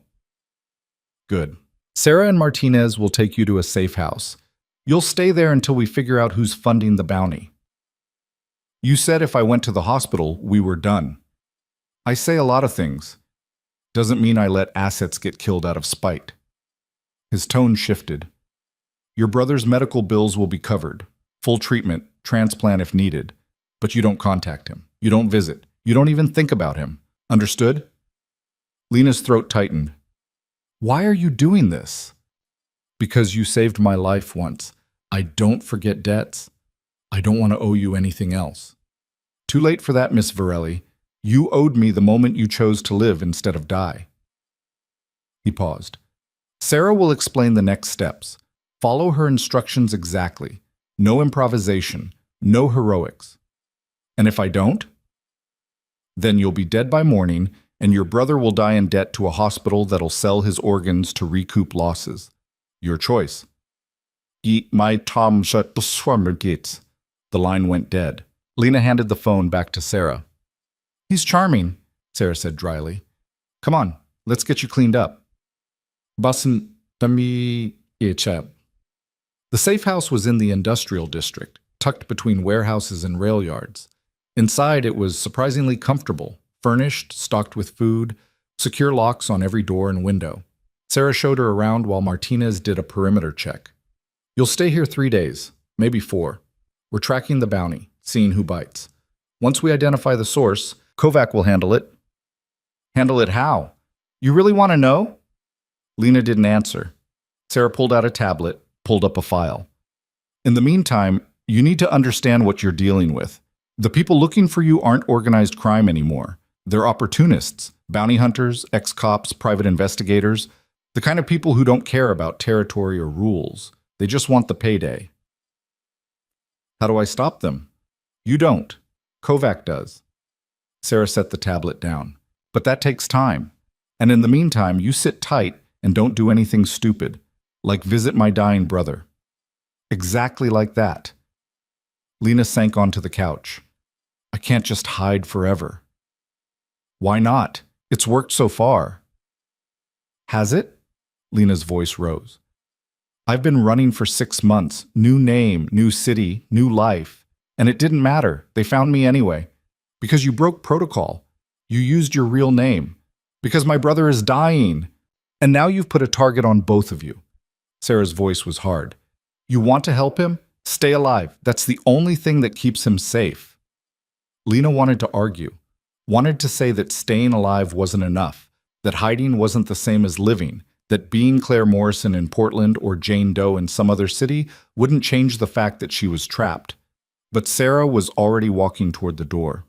"Good. Sarah and Martinez will take you to a safe house. You'll stay there until we figure out who's funding the bounty." "You said if I went to the hospital, we were done." "I say a lot of things. Doesn't mean I let assets get killed out of spite." His tone shifted. "Your brother's medical bills will be covered. Full treatment, transplant if needed. But you don't contact him. You don't visit. You don't even think about him. Understood?" Lena's throat tightened. "Why are you doing this?" "Because you saved my life once. I don't forget debts. I don't want to owe you anything else." "Too late for that, Miss Varelli. You owed me the moment you chose to live instead of die." He paused. "Sarah will explain the next steps. Follow her instructions exactly. No improvisation. No heroics. And if I don't? Then you'll be dead by morning, and your brother will die in debt to a hospital that'll sell his organs to recoup losses. Your choice." My Tom shut the swimmer gates." The line went dead. Lena handed the phone back to Sarah. "He's charming," Sarah said dryly. "Come on, let's get you cleaned up." "Basın dami geçer." The safe house was in the industrial district, tucked between warehouses and rail yards. Inside, it was surprisingly comfortable, furnished, stocked with food, secure locks on every door and window. Sarah showed her around while Martinez did a perimeter check. You'll stay here 3 days, maybe 4. We're tracking the bounty, seeing who bites. Once we identify the source, Kovac will handle it. Handle it how? You really want to know? Lena didn't answer. Sarah pulled out a tablet, pulled up a file. In the meantime, you need to understand what you're dealing with. The people looking for you aren't organized crime anymore. They're opportunists, bounty hunters, ex-cops, private investigators, the kind of people who don't care about territory or rules. They just want the payday. How do I stop them? You don't. Kovac does. Sarah set the tablet down. But that takes time. And in the meantime, you sit tight and don't do anything stupid, like visit my dying brother. Exactly like that. Lena sank onto the couch. I can't just hide forever. Why not? It's worked so far. Has it? Lena's voice rose. I've been running for 6 months. New name, new city, new life. And it didn't matter. They found me anyway. Because you broke protocol. You used your real name. Because my brother is dying. And now you've put a target on both of you. Sarah's voice was hard. You want to help him? Stay alive. That's the only thing that keeps him safe. Lena wanted to argue. Wanted to say that staying alive wasn't enough. That hiding wasn't the same as living. That being Claire Morrison in Portland or Jane Doe in some other city wouldn't change the fact that she was trapped. But Sarah was already walking toward the door.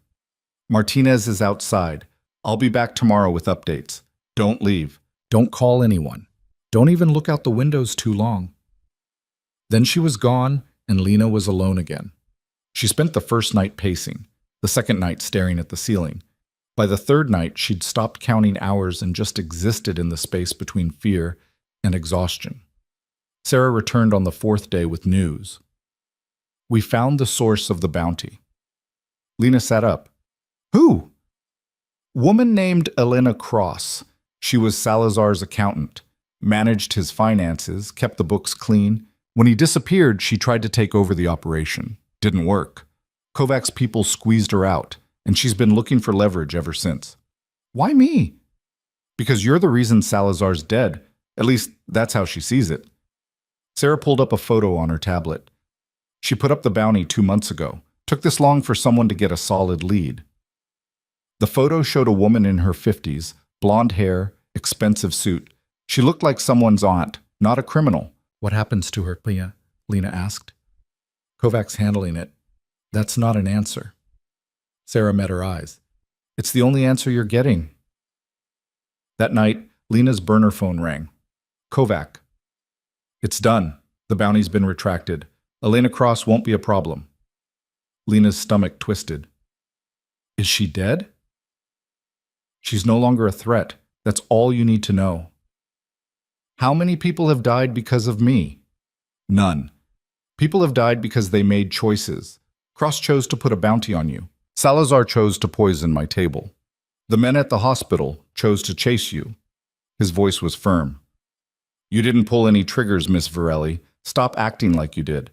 Martinez is outside. I'll be back tomorrow with updates. Don't leave. Don't call anyone. Don't even look out the windows too long. Then she was gone, and Lena was alone again. She spent the first night pacing, the second night staring at the ceiling. By the third night, she'd stopped counting hours and just existed in the space between fear and exhaustion. Sarah returned on the 4th day with news. We found the source of the bounty. Lena sat up. Who? Woman named Elena Cross. She was Salazar's accountant, managed his finances, kept the books clean. When he disappeared, she tried to take over the operation. Didn't work. Kovac's people squeezed her out, and she's been looking for leverage ever since. Why me? Because you're the reason Salazar's dead. At least, that's how she sees it. Sarah pulled up a photo on her tablet. She put up the bounty 2 months ago. Took this long for someone to get a solid lead. The photo showed a woman in her 50s, blonde hair, expensive suit. She looked like someone's aunt, not a criminal. What happens to her, Lena asked. Kovac's handling it. That's not an answer. Sarah met her eyes. It's the only answer you're getting. That night, Lena's burner phone rang. Kovac. It's done. The bounty's been retracted. Elena Cross won't be a problem. Lena's stomach twisted. Is she dead? She's no longer a threat. That's all you need to know. How many people have died because of me? None. People have died because they made choices. Cross chose to put a bounty on you. Salazar chose to poison my table. The men at the hospital chose to chase you. His voice was firm. You didn't pull any triggers, Miss Varelli. Stop acting like you did.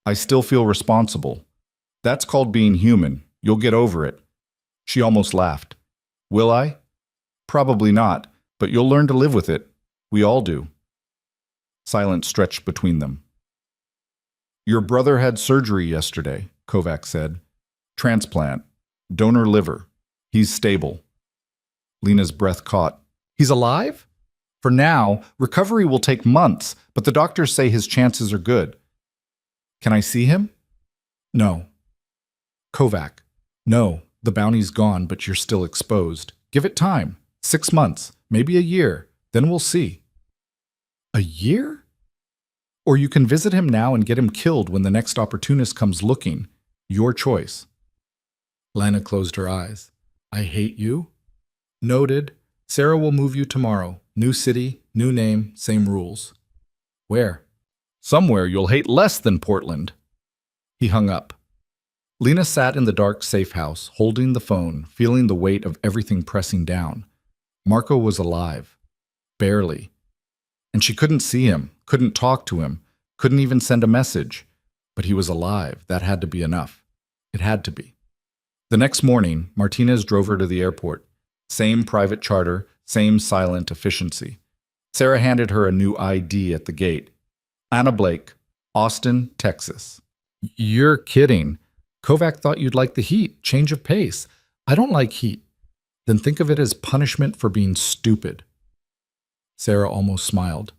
I still feel responsible. That's called being human. You'll get over it. She almost laughed. Will I? Probably not, but you'll learn to live with it. We all do. Silence stretched between them. Your brother had surgery yesterday, Kovac said. Transplant. Donor liver. He's stable. Lena's breath caught. He's alive? For now, recovery will take months, but the doctors say his chances are good. Can I see him? No. Kovac. No, the bounty's gone, but you're still exposed. Give it time. 6 months, maybe a year. Then we'll see. A year? Or you can visit him now and get him killed when the next opportunist comes looking. Your choice. Lena closed her eyes. I hate you? Noted. Sarah will move you tomorrow. New city, new name, same rules. Where? Somewhere you'll hate less than Portland. He hung up. Lena sat in the dark safe house, holding the phone, feeling the weight of everything pressing down. Marco was alive. Barely. And she couldn't see him, couldn't talk to him, Couldn't even send a message. But he was alive. That had to be enough. It had to be. The next morning, Martinez drove her to the airport. Same private charter, same silent efficiency. Sarah handed her a new ID at the gate. Anna Blake, Austin, Texas. You're kidding. Kovac thought you'd like the heat, change of pace. I don't like heat. Then think of it as punishment for being stupid. Sarah almost smiled.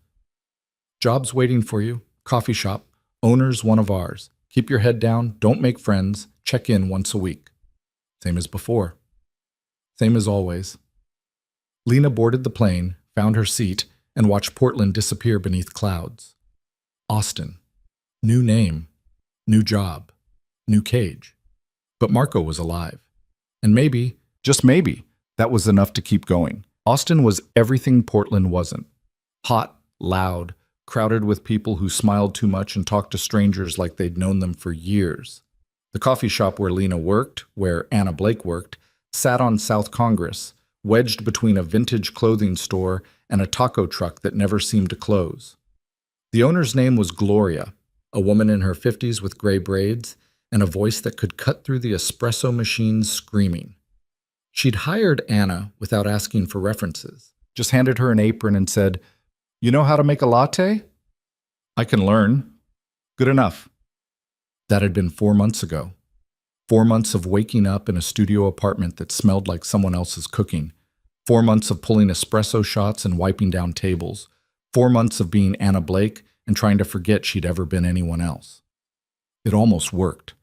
Job's waiting for you. Coffee shop. Owner's one of ours. Keep your head down. Don't make friends. Check in once a week. Same as before. Same as always. Lena boarded the plane, found her seat, and watched Portland disappear beneath clouds. Austin. New name. New job. New cage. But Marco was alive. And maybe, just maybe, that was enough to keep going. Austin was everything Portland wasn't. Hot, loud, crowded with people who smiled too much and talked to strangers like they'd known them for years. The coffee shop where Lena worked, where Anna Blake worked, sat on South Congress, wedged between a vintage clothing store and a taco truck that never seemed to close. The owner's name was Gloria, a woman in her 50s with gray braids and a voice that could cut through the espresso machines screaming. She'd hired Anna without asking for references, just handed her an apron and said, "You know how to make a latte?" "I can learn." "Good enough." That had been 4 months ago. 4 months of waking up in a studio apartment that smelled like someone else's cooking. 4 months of pulling espresso shots and wiping down tables. 4 months of being Anna Blake and trying to forget she'd ever been anyone else. It almost worked.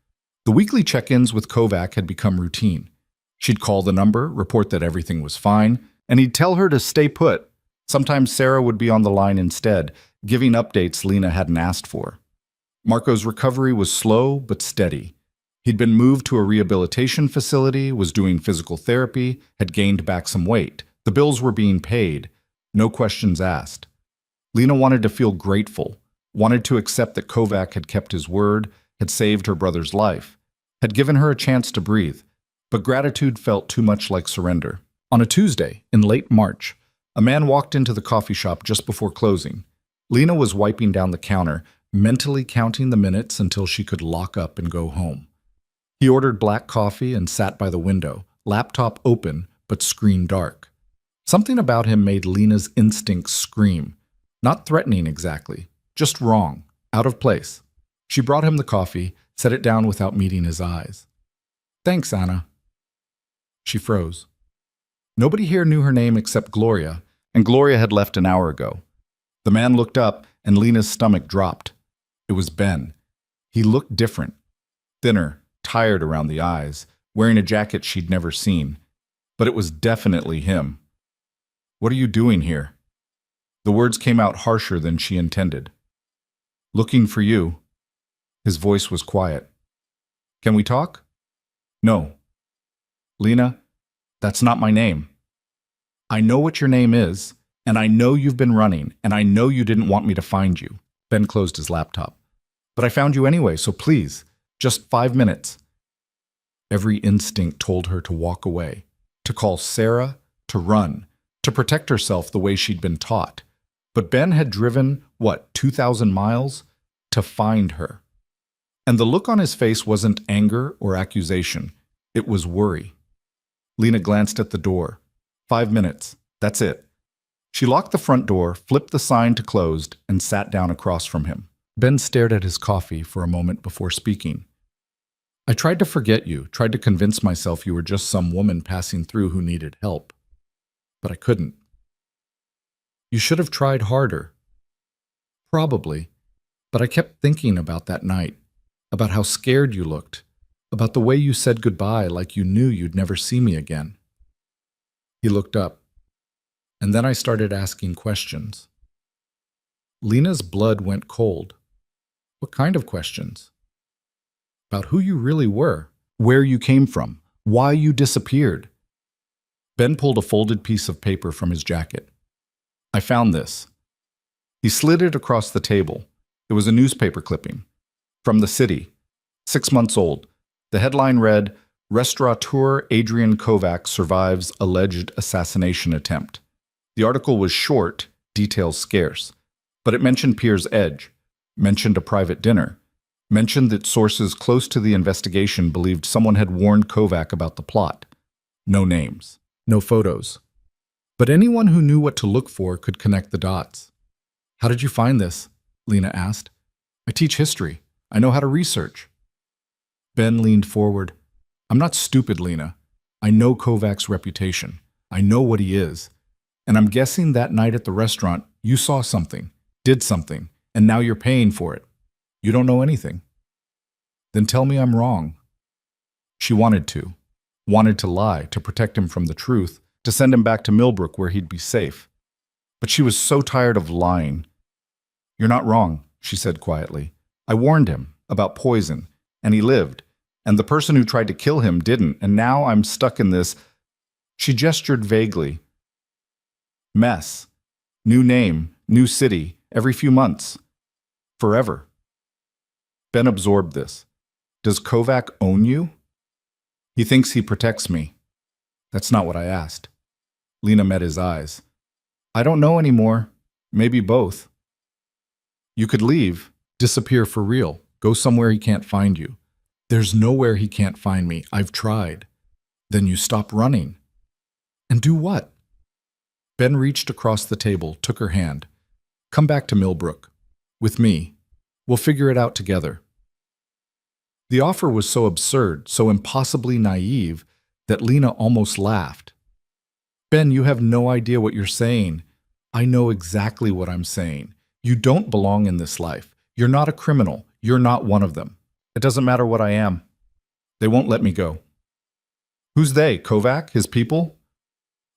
The weekly check-ins with Kovac had become routine. She'd call the number, report that everything was fine, and he'd tell her to stay put. Sometimes Sarah would be on the line instead, giving updates Lena hadn't asked for. Marco's recovery was slow but steady. He'd been moved to a rehabilitation facility, was doing physical therapy, had gained back some weight. The bills were being paid. No questions asked. Lena wanted to feel grateful, wanted to accept that Kovac had kept his word, had saved her brother's life, had given her a chance to breathe. But gratitude felt too much like surrender. On a Tuesday, in late March, a man walked into the coffee shop just before closing. Lena was wiping down the counter, mentally counting the minutes until she could lock up and go home. He ordered black coffee and sat by the window, laptop open, but screen dark. Something about him made Lena's instincts scream. Not threatening exactly, just wrong, out of place. She brought him the coffee, set it down without meeting his eyes. "Thanks, Anna." She froze. Nobody here knew her name except Gloria, and Gloria had left an hour ago. The man looked up, and Lena's stomach dropped. It was Ben. He looked different. Thinner, tired around the eyes, wearing a jacket she'd never seen. But it was definitely him. "What are you doing here?" The words came out harsher than she intended. "Looking for you." His voice was quiet. "Can we talk?" "No." "Lena, that's not my name." "I know what your name is, and I know you've been running, and I know you didn't want me to find you." Ben closed his laptop. "But I found you anyway, so please, just 5 minutes." Every instinct told her to walk away, to call Sarah, to run, to protect herself the way she'd been taught. But Ben had driven, 2,000 miles? To find her. And the look on his face wasn't anger or accusation. It was worry. Lena glanced at the door. 5 minutes. That's it. She locked the front door, flipped the sign to closed, and sat down across from him. Ben stared at his coffee for a moment before speaking. "I tried to forget you, tried to convince myself you were just some woman passing through who needed help. But I couldn't." "You should have tried harder." "Probably. But I kept thinking about that night, about how scared you looked, about the way you said goodbye like you knew you'd never see me again." He looked up. And then I started asking questions. Lena's blood went cold. What kind of questions? About who you really were, where you came from, why you disappeared. Ben pulled a folded piece of paper from his jacket. "I found this." He slid it across the table. It was a newspaper clipping. From the city. 6 months old. The headline read, "Restaurateur Adrian Kovac survives alleged assassination attempt." The article was short, details scarce, but it mentioned Pierre's Edge, mentioned a private dinner, mentioned that sources close to the investigation believed someone had warned Kovac about the plot. No names, no photos. But anyone who knew what to look for could connect the dots. How did you find this? Lena asked. I teach history. I know how to research. Ben leaned forward. I'm not stupid, Lena. I know Kovac's reputation. I know what he is. And I'm guessing that night at the restaurant, you saw something, did something, and now you're paying for it. You don't know anything. Then tell me I'm wrong. She wanted to lie, to protect him from the truth, to send him back to Millbrook where he'd be safe. But she was so tired of lying. You're not wrong, she said quietly. I warned him about poison, and he lived. And the person who tried to kill him didn't, and now I'm stuck in this. She gestured vaguely. Mess. New name, new city, every few months. Forever. Ben absorbed this. Does Kovac own you? He thinks he protects me. That's not what I asked. Lena met his eyes. I don't know anymore. Maybe both. You could leave, disappear for real, go somewhere he can't find you. There's nowhere he can't find me. I've tried. Then you stop running. And do what? Ben reached across the table, took her hand. Come back to Millbrook. With me. We'll figure it out together. The offer was so absurd, so impossibly naive, that Lena almost laughed. Ben, you have no idea what you're saying. I know exactly what I'm saying. You don't belong in this life. You're not a criminal. You're not one of them. It doesn't matter what I am. They won't let me go. Who's they? Kovac? His people?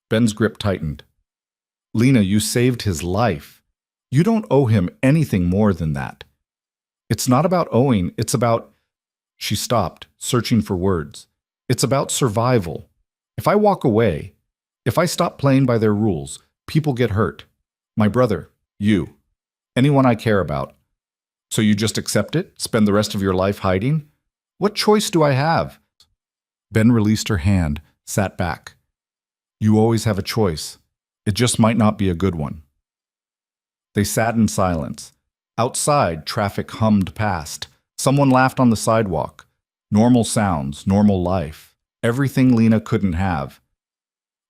Ben's grip tightened. Lena, you saved his life. You don't owe him anything more than that. It's not about owing, it's about... She stopped, searching for words. It's about survival. If I walk away, if I stop playing by their rules, people get hurt. My brother, you, anyone I care about. So you just accept it? Spend the rest of your life hiding? What choice do I have? Ben released her hand, sat back. You always have a choice. It just might not be a good one. They sat in silence. Outside, traffic hummed past. Someone laughed on the sidewalk. Normal sounds, normal life. Everything Lena couldn't have.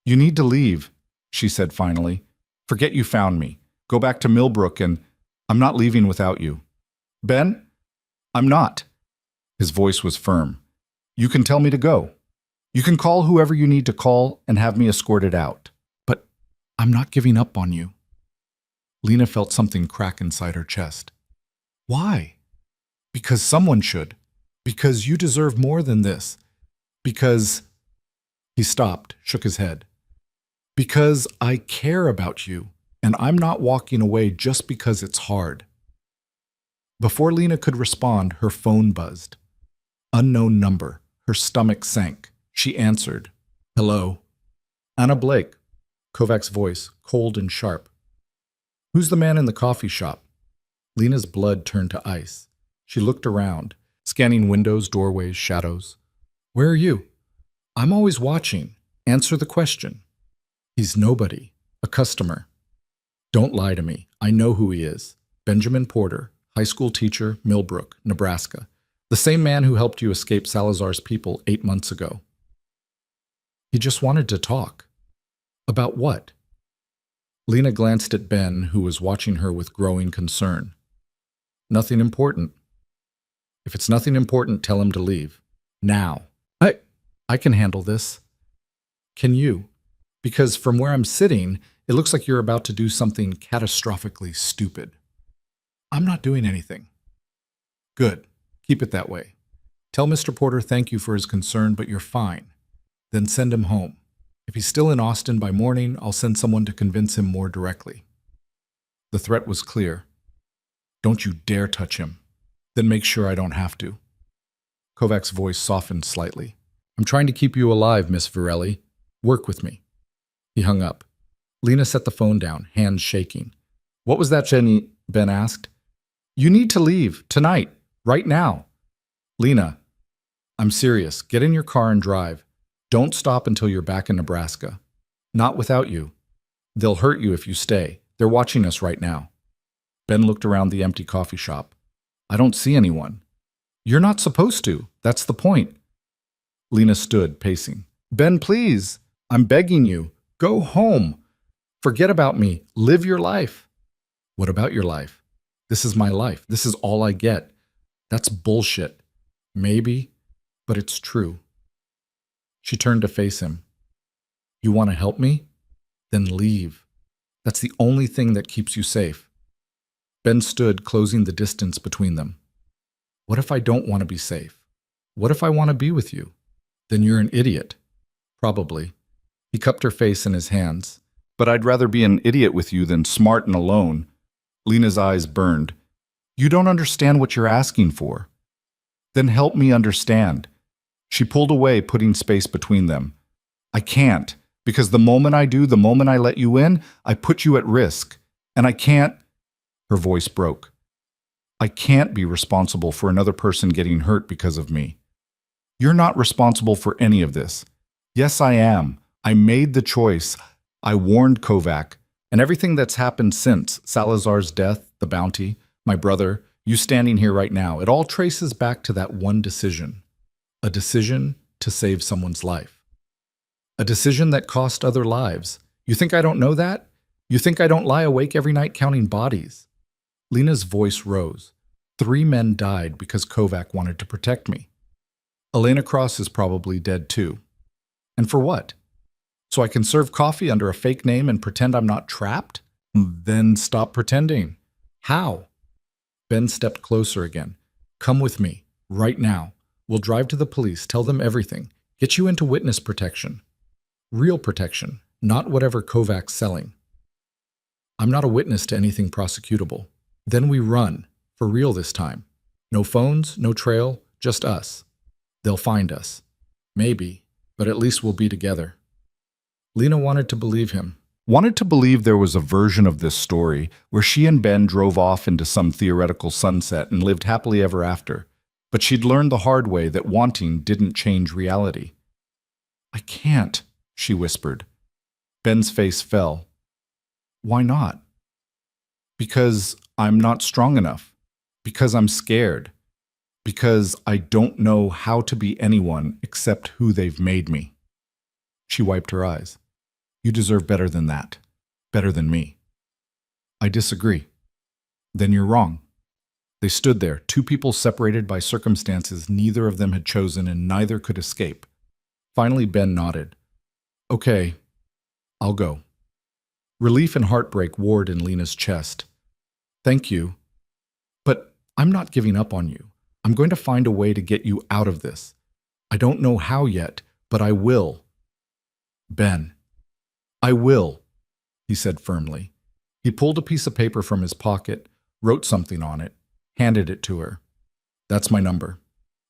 You need to leave, she said finally. Forget you found me. Go back to Millbrook and I'm not leaving without you. Ben? I'm not. His voice was firm. You can tell me to go. You can call whoever you need to call and have me escorted out. But I'm not giving up on you. Lena felt something crack inside her chest. Why? Because someone should. Because you deserve more than this. Because... He stopped, shook his head. Because I care about you, and I'm not walking away just because it's hard. Before Lena could respond, her phone buzzed. Unknown number. Her stomach sank. She answered. Hello. Anna Blake. Kovac's voice, cold and sharp. Who's the man in the coffee shop? Lena's blood turned to ice. She looked around, scanning windows, doorways, shadows. Where are you? I'm always watching. Answer the question. He's nobody. A customer. Don't lie to me. I know who he is. Benjamin Porter, high school teacher, Millbrook, Nebraska. The same man who helped you escape Salazar's people 8 months ago. He just wanted to talk. About what? Lena glanced at Ben, who was watching her with growing concern. Nothing important. If it's nothing important, tell him to leave. Now. I can handle this. Can you? Because from where I'm sitting, it looks like you're about to do something catastrophically stupid. I'm not doing anything. Good. Keep it that way. Tell Mr. Porter thank you for his concern, but you're fine. Then send him home. If he's still in Austin by morning, I'll send someone to convince him more directly. The threat was clear. Don't you dare touch him. Then make sure I don't have to. Kovac's voice softened slightly. I'm trying to keep you alive, Miss Varelli. Work with me. He hung up. Lena set the phone down, hands shaking. What was that, Jenny? Ben asked. You need to leave, tonight, right now. Lena, I'm serious. Get in your car and drive. Don't stop until you're back in Nebraska. Not without you. They'll hurt you if you stay. They're watching us right now. Ben looked around the empty coffee shop. I don't see anyone. You're not supposed to. That's the point. Lena stood, pacing. Ben, please. I'm begging you. Go home. Forget about me. Live your life. What about your life? This is my life. This is all I get. That's bullshit. Maybe, but it's true. She turned to face him. You want to help me? Then leave. That's the only thing that keeps you safe. Ben stood, closing the distance between them. What if I don't want to be safe? What if I want to be with you? Then you're an idiot. Probably. He cupped her face in his hands. But I'd rather be an idiot with you than smart and alone. Lena's eyes burned. You don't understand what you're asking for. Then help me understand. She pulled away, putting space between them. I can't, because the moment I do, the moment I let you in, I put you at risk. And I can't. Her voice broke. I can't be responsible for another person getting hurt because of me. You're not responsible for any of this. Yes, I am. I made the choice. I warned Kovac. And everything that's happened since, Salazar's death, the bounty, my brother, you standing here right now, it all traces back to that one decision. A decision to save someone's life. A decision that cost other lives. You think I don't know that? You think I don't lie awake every night counting bodies? Lena's voice rose. 3 men died because Kovac wanted to protect me. Elena Cross is probably dead too. And for what? So I can serve coffee under a fake name and pretend I'm not trapped? Then stop pretending. How? Ben stepped closer again. Come with me, right now. We'll drive to the police, tell them everything. Get you into witness protection. Real protection, not whatever Kovac's selling. I'm not a witness to anything prosecutable. Then we run, for real this time. No phones, no trail, just us. They'll find us. Maybe, but at least we'll be together. Lena wanted to believe him. Wanted to believe there was a version of this story where she and Ben drove off into some theoretical sunset and lived happily ever after. But she'd learned the hard way that wanting didn't change reality. I can't, she whispered. Ben's face fell. Why not? Because I'm not strong enough. Because I'm scared. Because I don't know how to be anyone except who they've made me. She wiped her eyes. You deserve better than that. Better than me. I disagree. Then you're wrong. They stood there, 2 people separated by circumstances neither of them had chosen and neither could escape. Finally, Ben nodded. Okay, I'll go. Relief and heartbreak warred in Lena's chest. Thank you. But I'm not giving up on you. I'm going to find a way to get you out of this. I don't know how yet, but I will. Ben. I will, he said firmly. He pulled a piece of paper from his pocket, wrote something on it, handed it to her. That's my number.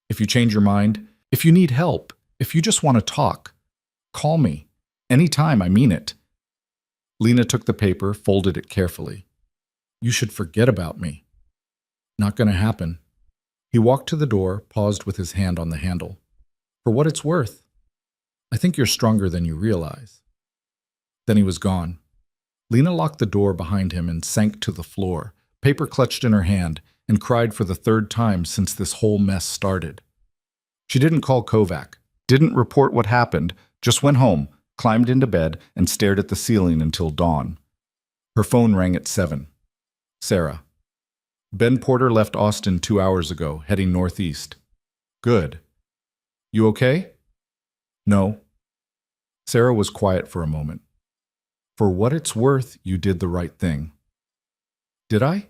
If you change your mind, if you need help, if you just want to talk, call me. Anytime, I mean it. Lena took the paper, folded it carefully. You should forget about me. Not going to happen. He walked to the door, paused with his hand on the handle. For what it's worth, I think you're stronger than you realize. Then he was gone. Lena locked the door behind him and sank to the floor, paper clutched in her hand, and cried for the 3rd time since this whole mess started. She didn't call Kovac, didn't report what happened, just went home, climbed into bed, and stared at the ceiling until dawn. Her phone rang at 7. Sarah. Ben Porter left Austin 2 hours ago, heading northeast. Good. You okay? No. Sarah was quiet for a moment. For what it's worth, you did the right thing. Did I?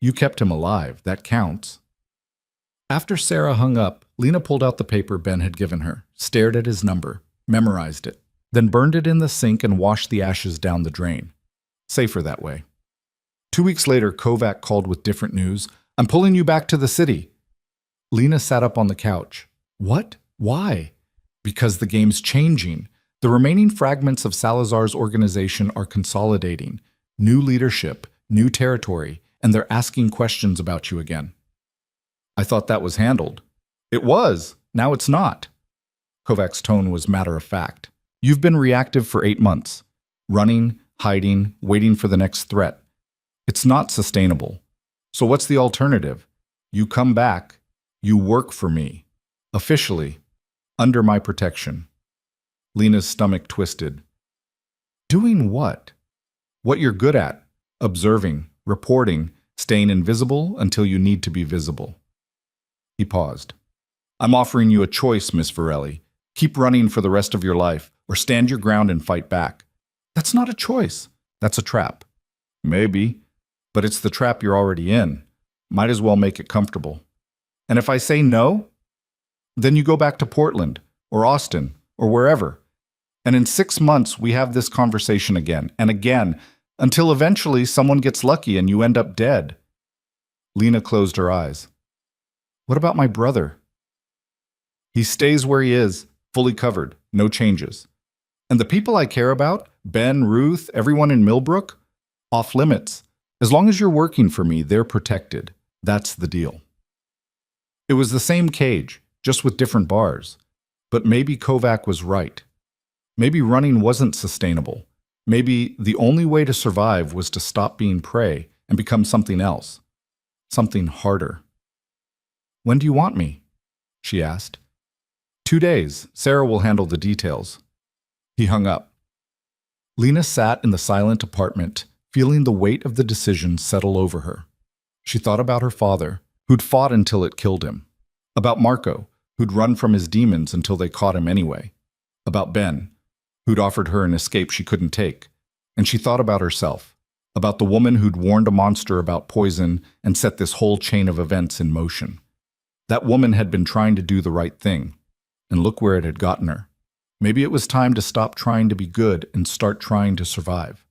You kept him alive. That counts. After Sarah hung up, Lena pulled out the paper Ben had given her, stared at his number, memorized it, then burned it in the sink and washed the ashes down the drain. Safer that way. 2 weeks later, Kovac called with different news. I'm pulling you back to the city. Lena sat up on the couch. What? Why? Because the game's changing. The remaining fragments of Salazar's organization are consolidating. New leadership, new territory, and they're asking questions about you again. I thought that was handled. It was. Now it's not. Kovac's tone was matter of fact. You've been reactive for 8 months. Running, hiding, waiting for the next threat. It's not sustainable. So what's the alternative? You come back, you work for me. Officially, under my protection. Lena's stomach twisted. Doing what? What you're good at. Observing, reporting, staying invisible until you need to be visible. He paused. I'm offering you a choice, Miss Varelli. Keep running for the rest of your life, or stand your ground and fight back. That's not a choice. That's a trap. Maybe, but it's the trap you're already in. Might as well make it comfortable. And if I say no, then you go back to Portland, or Austin, or wherever. And in 6 months, we have this conversation again and again, until eventually someone gets lucky and you end up dead. Lena closed her eyes. What about my brother? He stays where he is, fully covered, no changes. And the people I care about, Ben, Ruth, everyone in Millbrook, off limits. As long as you're working for me, they're protected. That's the deal. It was the same cage, just with different bars. But maybe Kovac was right. Maybe running wasn't sustainable. Maybe the only way to survive was to stop being prey and become something else. Something harder. When do you want me? She asked. 2 days. Sarah will handle the details. He hung up. Lena sat in the silent apartment, feeling the weight of the decision settle over her. She thought about her father, who'd fought until it killed him. About Marco, who'd run from his demons until they caught him anyway. About Ben, who'd offered her an escape she couldn't take. And she thought about herself, about the woman who'd warned a monster about poison and set this whole chain of events in motion. That woman had been trying to do the right thing, and look where it had gotten her. Maybe it was time to stop trying to be good and start trying to survive.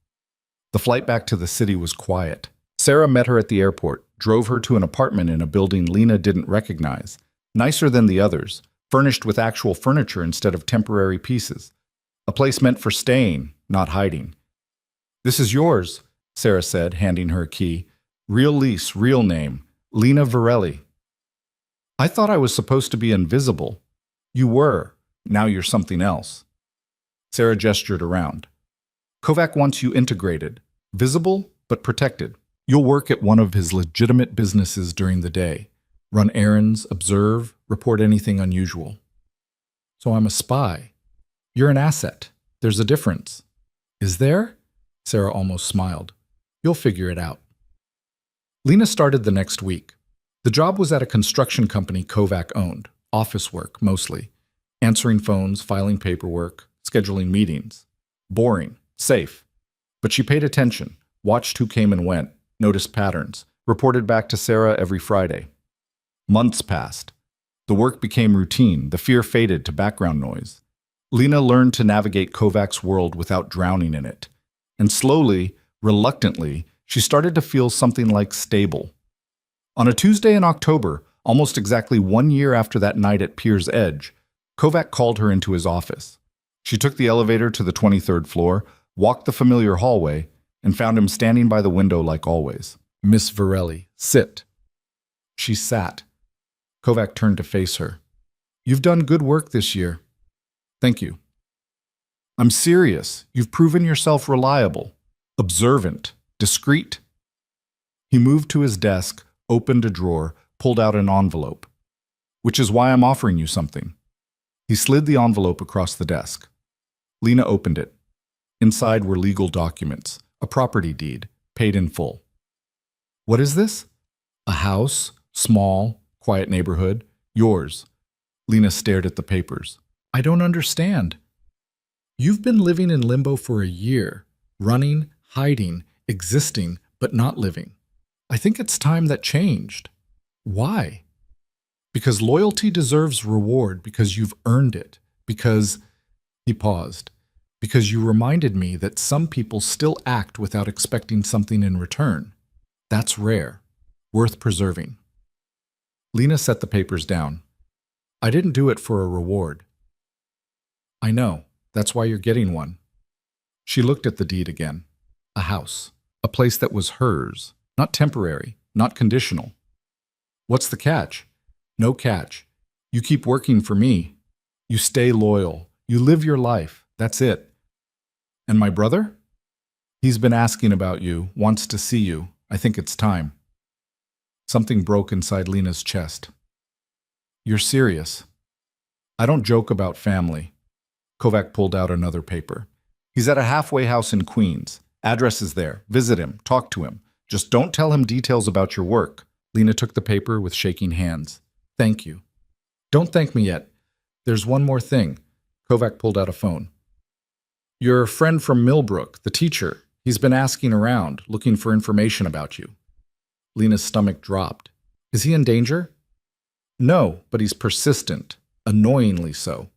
The flight back to the city was quiet. Sarah met her at the airport, drove her to an apartment in a building Lena didn't recognize, nicer than the others, furnished with actual furniture instead of temporary pieces. A place meant for staying, not hiding. This is yours, Sarah said, handing her a key. Real lease, real name, Lena Varelli. I thought I was supposed to be invisible. You were. Now you're something else. Sarah gestured around. Kovac wants you integrated, visible but protected. You'll work at one of his legitimate businesses during the day. Run errands, observe, report anything unusual. So I'm a spy. You're an asset. There's a difference. Is there? Sarah almost smiled. You'll figure it out. Lena started the next week. The job was at a construction company Kovac owned, office work mostly. Answering phones, filing paperwork, scheduling meetings. Boring, safe. But she paid attention, watched who came and went, noticed patterns, reported back to Sarah every Friday. Months passed. The work became routine, the fear faded to background noise. Lena learned to navigate Kovac's world without drowning in it. And slowly, reluctantly, she started to feel something like stable. On a Tuesday in October, almost exactly 1 year after that night at Pier's Edge, Kovac called her into his office. She took the elevator to the 23rd floor, walked the familiar hallway, and found him standing by the window like always. Miss Varelli, sit. She sat. Kovac turned to face her. You've done good work this year. Thank you. I'm serious. You've proven yourself reliable, observant, discreet. He moved to his desk, opened a drawer, pulled out an envelope. Which is why I'm offering you something. He slid the envelope across the desk. Lena opened it. Inside were legal documents, a property deed, paid in full. What is this? A house, small, quiet neighborhood, yours. Lena stared at the papers. I don't understand. You've been living in limbo for a year, running, hiding, existing, but not living. I think it's time that changed. Why? Because loyalty deserves reward, because you've earned it, because... He paused. Because you reminded me that some people still act without expecting something in return. That's rare, worth preserving. Lena set the papers down. I didn't do it for a reward. I know. That's why you're getting one. She looked at the deed again. A house. A place that was hers. Not temporary. Not conditional. What's the catch? No catch. You keep working for me. You stay loyal. You live your life. That's it. And my brother? He's been asking about you, wants to see you. I think it's time. Something broke inside Lena's chest. You're serious? I don't joke about family. Kovac pulled out another paper. He's at a halfway house in Queens. Address is there. Visit him. Talk to him. Just don't tell him details about your work. Lena took the paper with shaking hands. Thank you. Don't thank me yet. There's one more thing. Kovac pulled out a phone. Your friend from Millbrook, the teacher, he's been asking around, looking for information about you. Lena's stomach dropped. Is he in danger? No, but he's persistent, annoyingly so.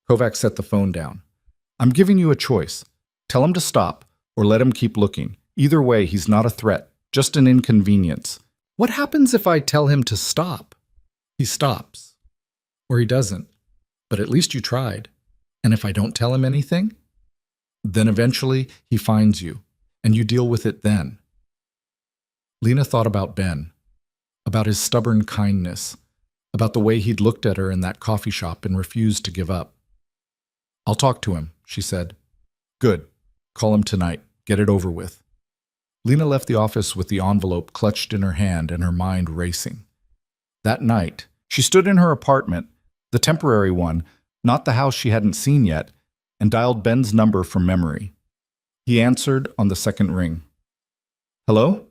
Kovac set the phone down. I'm giving you a choice. Tell him to stop, or let him keep looking. Either way, he's not a threat, just an inconvenience. What happens if I tell him to stop? He stops. Or he doesn't. But at least you tried. And if I don't tell him anything? Then eventually he finds you, and you deal with it then. Lena thought about Ben, about his stubborn kindness, about the way he'd looked at her in that coffee shop and refused to give up. I'll talk to him, she said. Good. Call him tonight. Get it over with. Lena left the office with the envelope clutched in her hand and her mind racing. That night, she stood in her apartment, the temporary one, not the house she hadn't seen yet, and dialed Ben's number from memory. He answered on the second ring. Hello?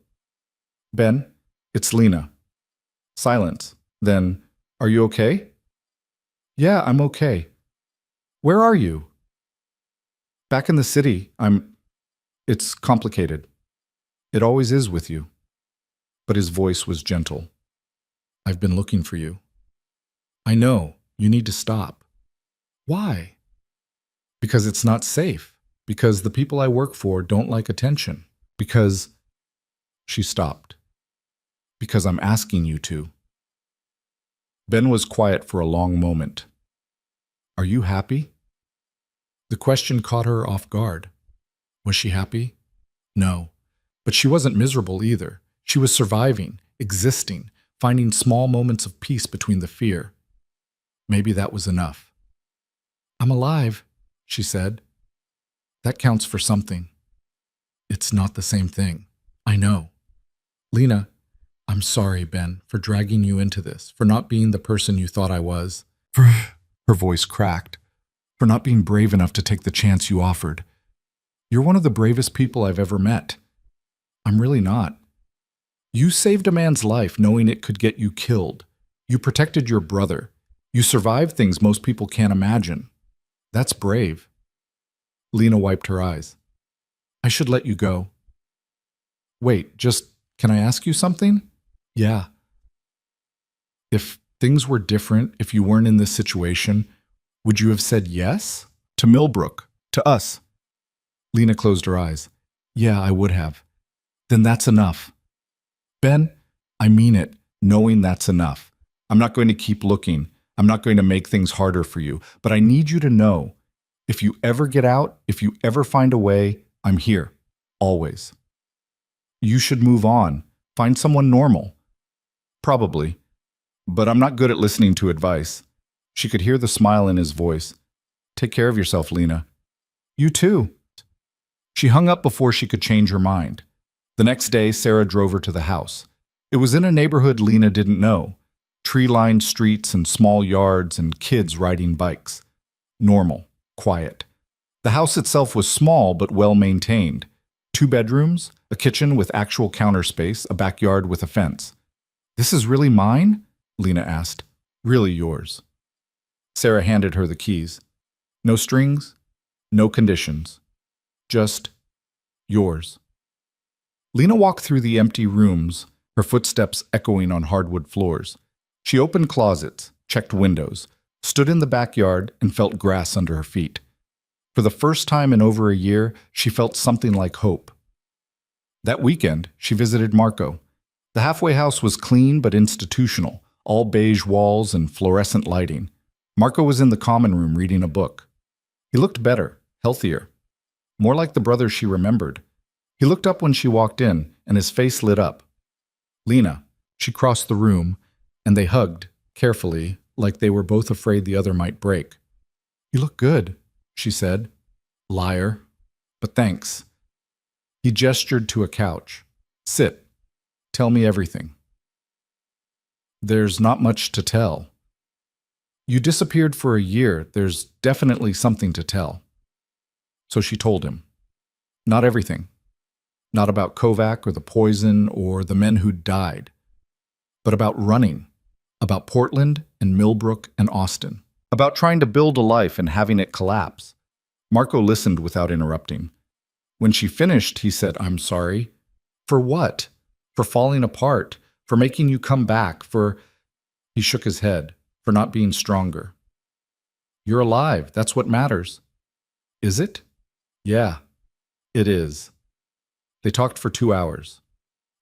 Ben, it's Lena. Silence. Then, are you okay? Yeah, I'm okay. Where are you? Back in the city. It's complicated. It always is with you. But his voice was gentle. I've been looking for you. I know. You need to stop. Why? Because it's not safe. Because the people I work for don't like attention. Because... She stopped. Because I'm asking you to. Ben was quiet for a long moment. Are you happy? The question caught her off guard. Was she happy? No. But she wasn't miserable either. She was surviving, existing, finding small moments of peace between the fear. Maybe that was enough. I'm alive, she said. That counts for something. It's not the same thing. I know. Lena, I'm sorry, Ben, for dragging you into this, for not being the person you thought I was. Her voice cracked. For not being brave enough to take the chance you offered. You're one of the bravest people I've ever met. I'm really not. You saved a man's life knowing it could get you killed. You protected your brother. You survived things most people can't imagine. That's brave. Lena wiped her eyes. I should let you go. Wait, can I ask you something? Yeah. If things were different, if you weren't in this situation, would you have said yes? To Millbrook? To us? Lena closed her eyes. Yeah, I would have. Then that's enough. Ben, I mean it, knowing that's enough. I'm not going to keep looking. I'm not going to make things harder for you. But I need you to know, if you ever get out, if you ever find a way, I'm here. Always. You should move on. Find someone normal. Probably. But I'm not good at listening to advice. She could hear the smile in his voice. Take care of yourself, Lena. You too. She hung up before she could change her mind. The next day, Sarah drove her to the house. It was in a neighborhood Lena didn't know. Tree-lined streets and small yards and kids riding bikes. Normal. Quiet. The house itself was small but well-maintained. 2 bedrooms, a kitchen with actual counter space, a backyard with a fence. This is really mine? Lena asked. Really yours. Sarah handed her the keys. No strings, no conditions. Just yours. Lena walked through the empty rooms, her footsteps echoing on hardwood floors. She opened closets, checked windows, stood in the backyard, and felt grass under her feet. For the first time in over a year, she felt something like hope. That weekend, she visited Marco. The halfway house was clean but institutional, all beige walls and fluorescent lighting. Marco was in the common room reading a book. He looked better, healthier, more like the brother she remembered. He looked up when she walked in, and his face lit up. Lena. She crossed the room, and they hugged, carefully, like they were both afraid the other might break. You look good, she said. Liar. But thanks. He gestured to a couch. Sit. Tell me everything. There's not much to tell. You disappeared for a year. There's definitely something to tell. So she told him. Not everything. Not about Kovac or the poison or the men who died. But about running. About Portland and Millbrook and Austin. About trying to build a life and having it collapse. Marco listened without interrupting. When she finished, he said, I'm sorry. For what? For falling apart. For making you come back. He shook his head. For not being stronger. You're alive. That's what matters. Is it? Yeah, it is. They talked for 2 hours.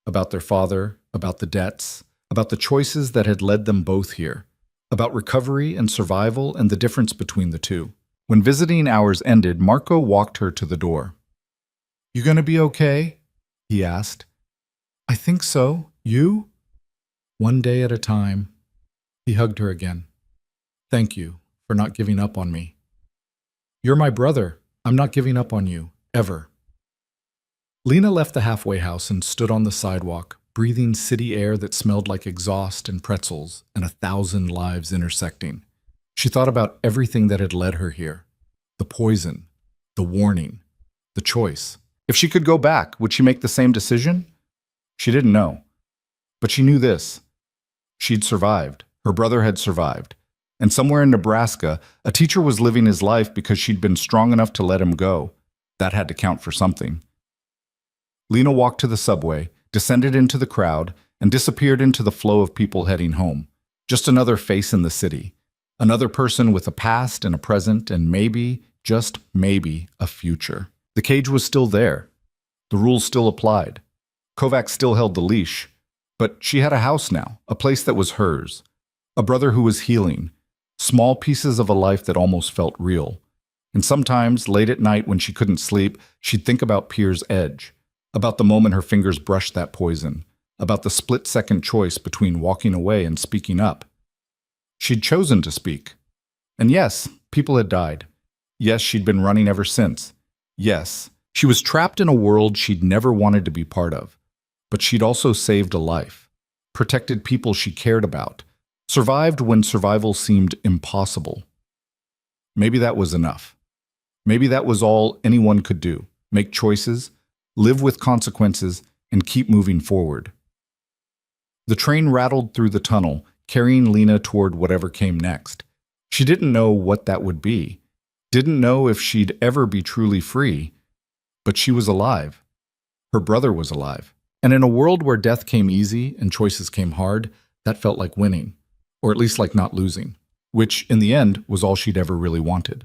About their father, about the debts, about the choices that had led them both here, about recovery and survival and the difference between the two. When visiting hours ended, Marco walked her to the door. You gonna be okay? He asked. I think so. You? One day at a time. He hugged her again. Thank you for not giving up on me. You're my brother. I'm not giving up on you, ever. Lena left the halfway house and stood on the sidewalk, breathing city air that smelled like exhaust and pretzels and 1,000 lives intersecting. She thought about everything that had led her here. The poison, the warning, the choice. If she could go back, would she make the same decision? She didn't know. But she knew this. She'd survived. Her brother had survived. And somewhere in Nebraska, a teacher was living his life because she'd been strong enough to let him go. That had to count for something. Lena walked to the subway, descended into the crowd, and disappeared into the flow of people heading home. Just another face in the city. Another person with a past and a present and maybe, just maybe, a future. The cage was still there. The rules still applied. Kovac still held the leash. But she had a house now, a place that was hers. A brother who was healing. Small pieces of a life that almost felt real. And sometimes, late at night when she couldn't sleep, she'd think about Pierre's edge. About the moment her fingers brushed that poison. About the split-second choice between walking away and speaking up. She'd chosen to speak. And yes, people had died. Yes, she'd been running ever since. Yes, she was trapped in a world she'd never wanted to be part of. But she'd also saved a life. Protected people she cared about. Survived when survival seemed impossible. Maybe that was enough. Maybe that was all anyone could do. Make choices, live with consequences, and keep moving forward. The train rattled through the tunnel, carrying Lena toward whatever came next. She didn't know what that would be. Didn't know if she'd ever be truly free. But she was alive. Her brother was alive. And in a world where death came easy and choices came hard, that felt like winning. Or at least like not losing. Which, in the end, was all she'd ever really wanted.